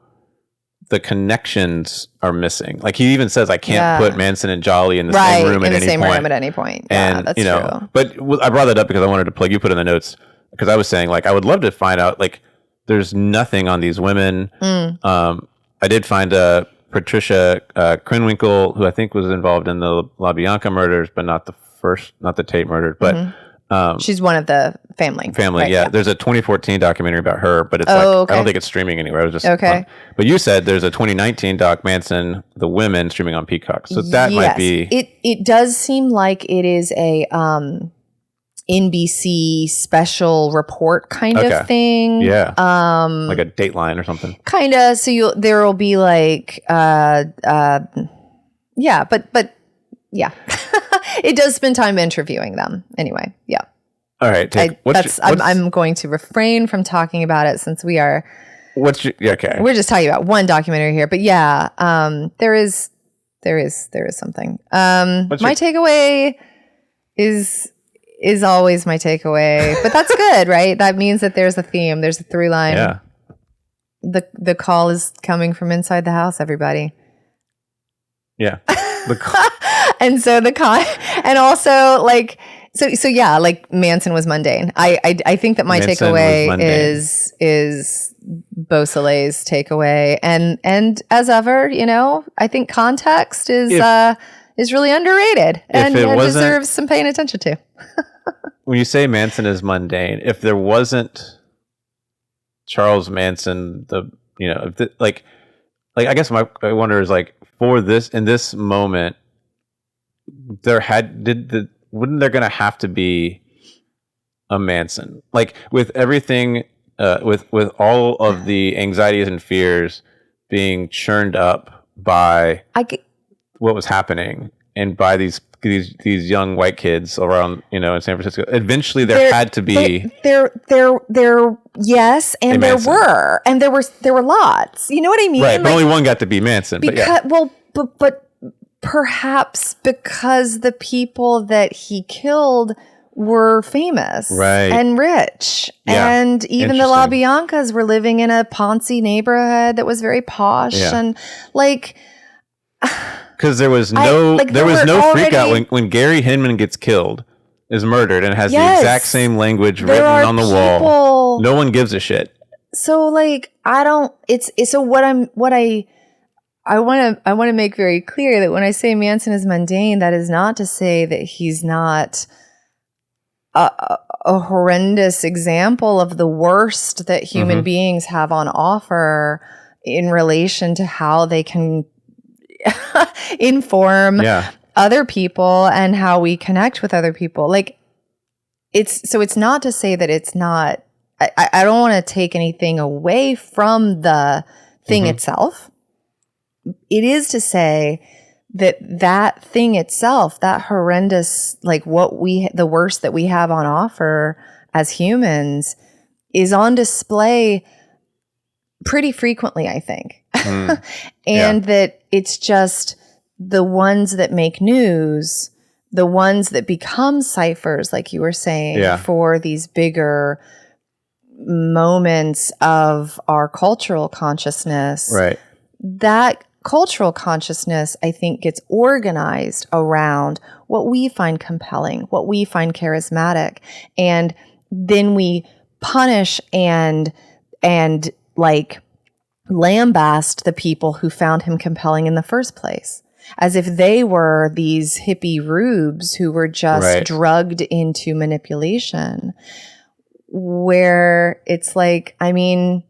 S1: connections are missing. Like, he even says, I can't put Manson and Jolly in the same room at any point.
S2: Yeah, and, that's true.
S1: But I brought that up because I wanted to plug, you put in the notes, because I was saying, like, I would love to find out, like, there's nothing on these women. I did find Patricia Krenwinkel, who I think was involved in the LaBianca murders, but not the Tate murder, but
S2: she's one of the family.
S1: Right, yeah. There's a 2014 documentary about her, but it's I don't think it's streaming anywhere. It was just
S2: okay.
S1: But you said there's a 2019 doc, Manson, The Women, streaming on Peacock. So that might be.
S2: It does seem like it is NBC special report kind of thing.
S1: Yeah. Like a Dateline or something.
S2: Kind of. So there will be like, yeah, but yeah, it does spend time interviewing them anyway. Yeah.
S1: All right.
S2: I'm going to refrain from talking about it since we are.
S1: Okay.
S2: We're just talking about one documentary here, but yeah, there is something. My takeaway is always my takeaway, but that's good, right? That means that there's a theme, there's a through line.
S1: Yeah.
S2: The call is coming from inside the house, everybody.
S1: Yeah.
S2: And so and also like, so yeah, like Manson was mundane. I think that my takeaway is Beausoleil's takeaway, and as ever, I think context is really underrated and deserves some paying attention to.
S1: When you say Manson is mundane, if there wasn't Charles Manson, I guess I wonder is like for this in this moment, wouldn't there gonna have to be a Manson, like with everything, with all of the anxieties and fears being churned up by what was happening and by these young white kids around, in San Francisco. Eventually there had to be
S2: yes, and there were lots. You know what I mean?
S1: Right, but only one got to be Manson.
S2: But perhaps because the people that he killed were famous and rich. Yeah. And even the LaBiancas were living in a Ponzi neighborhood that was very posh. Yeah. And like...
S1: Because there was no freak out when Gary Hinman gets killed, is murdered, and has the exact same language written on the wall. No one gives a shit.
S2: So like, I want to make very clear that when I say Manson is mundane, that is not to say that he's not a horrendous example of the worst that human beings have on offer in relation to how they can inform other people and how we connect with other people. Like it's not to say that it's not, I don't want to take anything away from the thing itself. It is to say that thing itself, that horrendous, like the worst that we have on offer as humans, is on display pretty frequently, I think. And that it's just the ones that make news, the ones that become ciphers, like you were saying, for these bigger moments of our cultural consciousness.
S1: Right.
S2: That cultural consciousness, I think, gets organized around what we find compelling, what we find charismatic, and then we punish and like lambast the people who found him compelling in the first place, as if they were these hippie rubes who were just drugged into manipulation. Where it's like, I mean,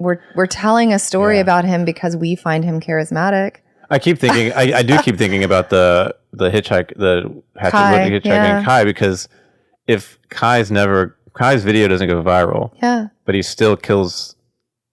S2: we're telling a story about him because we find him charismatic.
S1: I keep thinking, I do keep thinking about the hitchhiking Kai, because if Kai's video doesn't go viral, but he still kills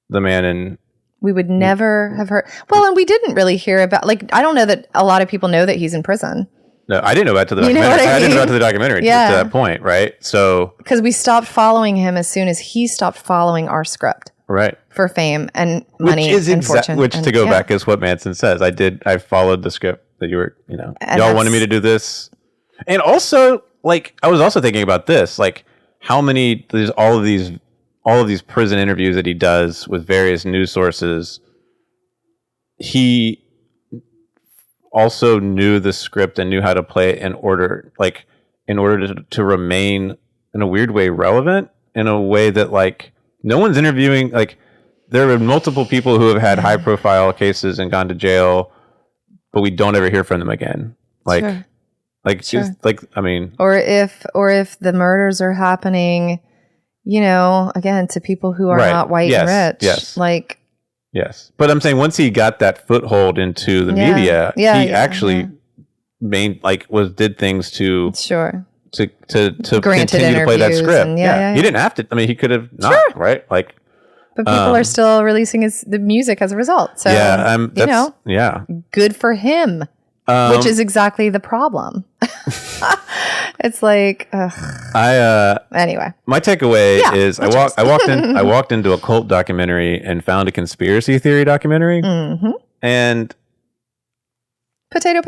S1: the man, and
S2: we would never have heard. Well, and we didn't really hear about, like, I don't know that a lot of people know that he's in prison.
S1: No, I didn't know about to the documentary. I didn't know about to the documentary to that point, right? So
S2: because we stopped following him as soon as he stopped following our script.
S1: Right.
S2: For fame and money and fortune.
S1: Which, to go back, is what Manson says. I followed the script that you were, y'all wanted me to do this. And also, like, I was also thinking about this, like, how many, there's all of these prison interviews that he does with various news sources. He also knew the script and knew how to play it in order to remain, in a weird way, relevant, in a way that, like, no one's interviewing. Like, there are multiple people who have had high profile cases and gone to jail, but we don't ever hear from them again. Like, I mean,
S2: or if the murders are happening, again, to people who are not white and rich.
S1: Yes.
S2: Like,
S1: yes. But I'm saying once he got that foothold into the media, he actually did things to continue to play that script. He didn't have to. I mean, he could have not, right? Like,
S2: but people are still releasing the music as a result. So good for him. Which is exactly the problem. It's like, anyway.
S1: My takeaway is I walked into a cult documentary and found a conspiracy theory documentary. Mm-hmm. And
S2: potato.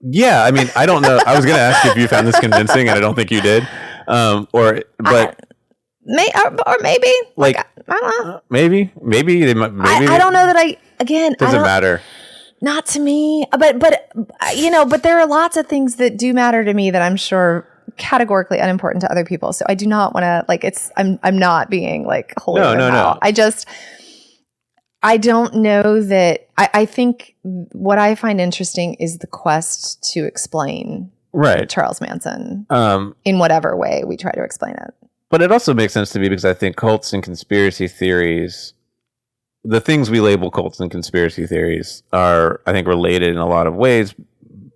S1: Yeah, I mean, I don't know. I was going to ask you if you found this convincing, and I don't think you did. Maybe
S2: like I don't know.
S1: Maybe they might.
S2: I don't know that
S1: doesn't matter.
S2: Not to me, but there are lots of things that do matter to me that I'm sure categorically unimportant to other people. So I do not want to I'm not being like holy. No. I don't know that. I think what I find interesting is the quest to explain Charles Manson in whatever way we try to explain it.
S1: But it also makes sense to me because I think cults and conspiracy theories, the things we label cults and conspiracy theories are, I think, related in a lot of ways,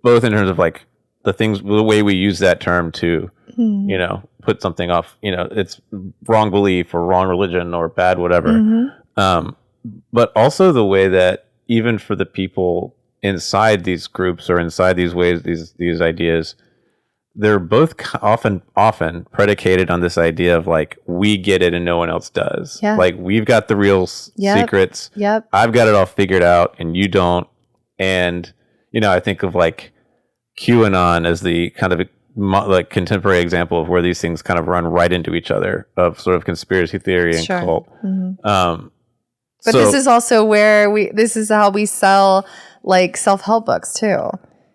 S1: both in terms of like the way we use that term to, put something off, it's wrong belief or wrong religion or bad whatever. Mm-hmm. But also the way that even for the people inside these groups or inside these ways, these ideas, they're both often predicated on this idea of like, we get it and no one else does. Yeah. Like, we've got the real secrets.
S2: Yep.
S1: I've got it all figured out and you don't. And, I think of like QAnon as the kind of like contemporary example of where these things kind of run right into each other, of sort of conspiracy theory and cult. Mm-hmm.
S2: But this is also this is how we sell like self-help books too.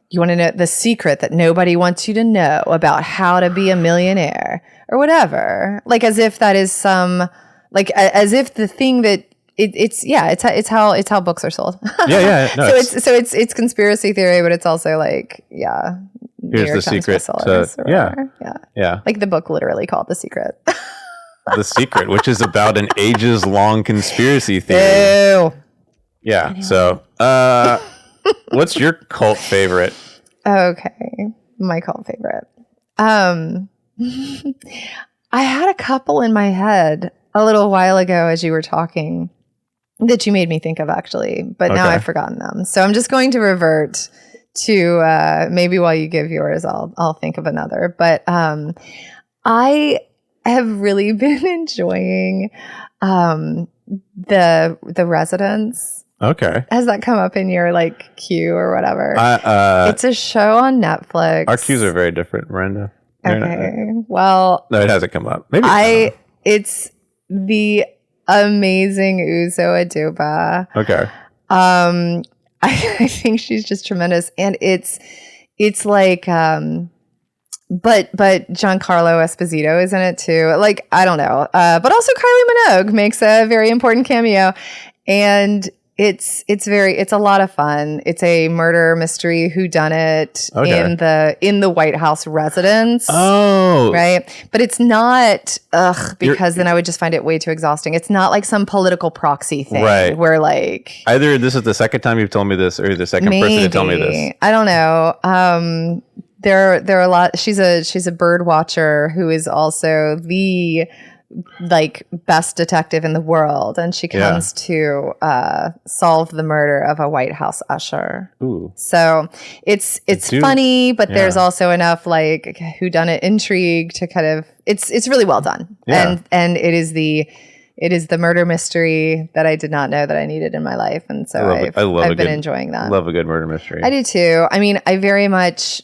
S2: You want to know the secret that nobody wants you to know about how to be a millionaire or whatever. Like as if that is as if the thing that it's how books are sold.
S1: No,
S2: so it's conspiracy theory, but it's also like,
S1: here's the secret.
S2: Like the book literally called The Secret.
S1: The Secret, which is about an ages-long conspiracy theory.
S2: Ew.
S1: Yeah. Anyway. So, what's your cult favorite?
S2: Okay, my cult favorite. I had a couple in my head a little while ago as you were talking that you made me think of, actually, but now I've forgotten them. So I'm just going to revert to maybe while you give yours, I'll think of another. But I have really been enjoying the Residents.
S1: Okay.
S2: Has that come up in your like queue or whatever? It's a show on Netflix.
S1: Our queues are very different, Miranda.
S2: Okay. Well,
S1: no, it hasn't come up. Maybe
S2: it's the amazing Uzo Aduba.
S1: Okay.
S2: I think she's just tremendous, and it's like but Giancarlo Esposito is in it too. Like, I don't know. But also Kylie Minogue makes a very important cameo, and it's a lot of fun. It's a murder mystery whodunit in the White House residence.
S1: Oh,
S2: right. But it's not because then I would just find it way too exhausting. It's not like some political proxy thing, right? Where like
S1: either this is the second time you've told me this, or you're the second person to tell me this.
S2: I don't know. There are a lot. She's a bird watcher who is also the like best detective in the world, and she comes to solve the murder of a White House usher.
S1: Ooh.
S2: So it's funny, but there's also enough like whodunit intrigue to kind of it's really well done. And it is the murder mystery that I did not know that I needed in my life, and so I've been enjoying that.
S1: Love a good murder mystery.
S2: I do too. I mean, I very much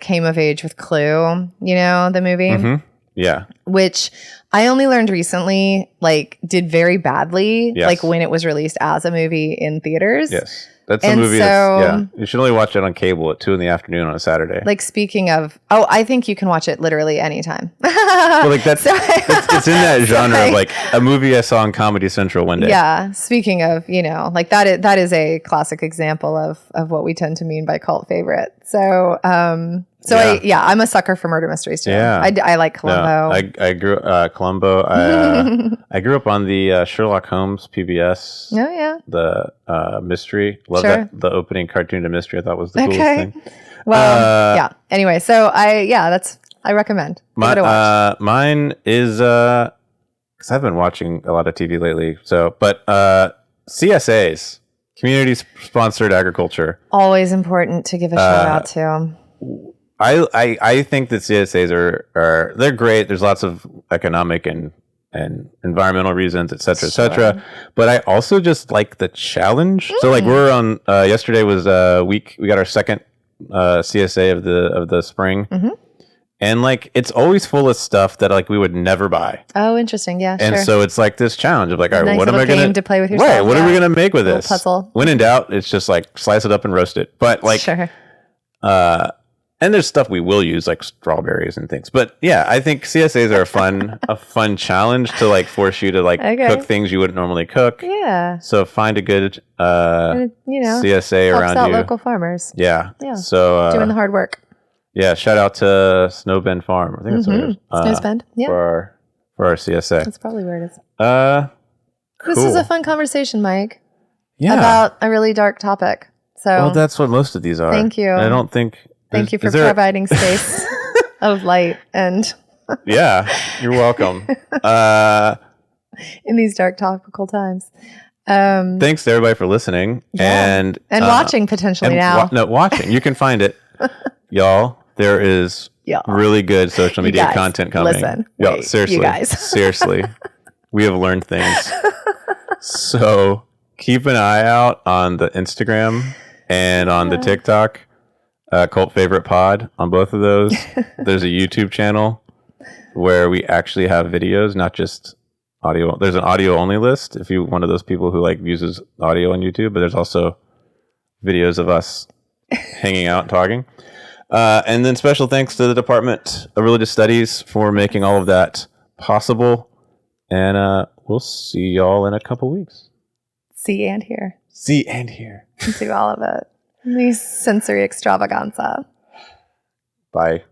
S2: came of age with Clue, the movie.
S1: Mm-hmm. Yeah.
S2: Which I only learned recently, like, did very badly, like, when it was released as a movie in theaters.
S1: Yes. That's a movie you should only watch it on cable at 2 p.m. on a Saturday.
S2: Like, speaking of, I think you can watch it literally anytime.
S1: Well, like, it's in that genre of, like, a movie I saw on Comedy Central one day.
S2: Yeah. Speaking of, like, that is a classic example of what we tend to mean by cult favorite. So, I'm a sucker for murder mysteries too. Yeah. I like Columbo.
S1: No, I grew Columbo. I grew up on the Sherlock Holmes PBS.
S2: Oh yeah.
S1: The mystery. Love that. The opening cartoon to mystery I thought was the coolest thing.
S2: Well, Anyway, so that's I recommend. Give it a watch.
S1: Mine is because I've been watching a lot of TV lately. But CSAs, community sponsored agriculture,
S2: always important to give a shout out to.
S1: I think that CSAs are they're great. There's lots of economic and environmental reasons, et cetera, et cetera. But I also just like the challenge. So like we're on yesterday was we got our second CSA of the spring. And like it's always full of stuff that like we would never buy.
S2: Oh, interesting. Yeah.
S1: And so it's like this challenge of like, all right, what am I gonna
S2: to play with yourself?
S1: Right, what are we gonna make with this
S2: puzzle?
S1: When in doubt, it's just like slice it up and roast it. But like and there's stuff we will use like strawberries and things. But yeah, I think CSAs are a fun challenge to like force you to like cook things you wouldn't normally cook.
S2: Yeah.
S1: So find a good CSA
S2: helps
S1: around
S2: out
S1: you.
S2: Local farmers.
S1: Yeah.
S2: Yeah.
S1: So
S2: doing the hard work.
S1: Yeah, shout out to Snowbend Farm. I think that's what it is.
S2: Snowbend, yeah.
S1: For our CSA.
S2: That's probably where it is.
S1: Cool.
S2: This is a fun conversation, Mike.
S1: Yeah.
S2: About a really dark topic. So
S1: well, that's what most of these are.
S2: Thank you.
S1: I don't think...
S2: Thank you for providing space of light and...
S1: Yeah, you're welcome.
S2: In these dark topical times.
S1: Thanks to everybody for listening. Yeah. And
S2: watching potentially now.
S1: Watching. You can find it. Y'all, there is really good social media content coming.
S2: Listen,
S1: y'all, seriously,
S2: you guys.
S1: Seriously, we have learned things. So keep an eye out on the Instagram and on the TikTok, Cult Favorite Pod on both of those. There's a YouTube channel where we actually have videos, not just audio. There's an audio only list if you're one of those people who like uses audio on YouTube, but there's also videos of us hanging out and talking. And then special thanks to the Department of Religious Studies for making all of that possible. And we'll see y'all in a couple weeks.
S2: See and hear.
S1: See and hear.
S2: Do all of it. These sensory extravaganza.
S1: Bye.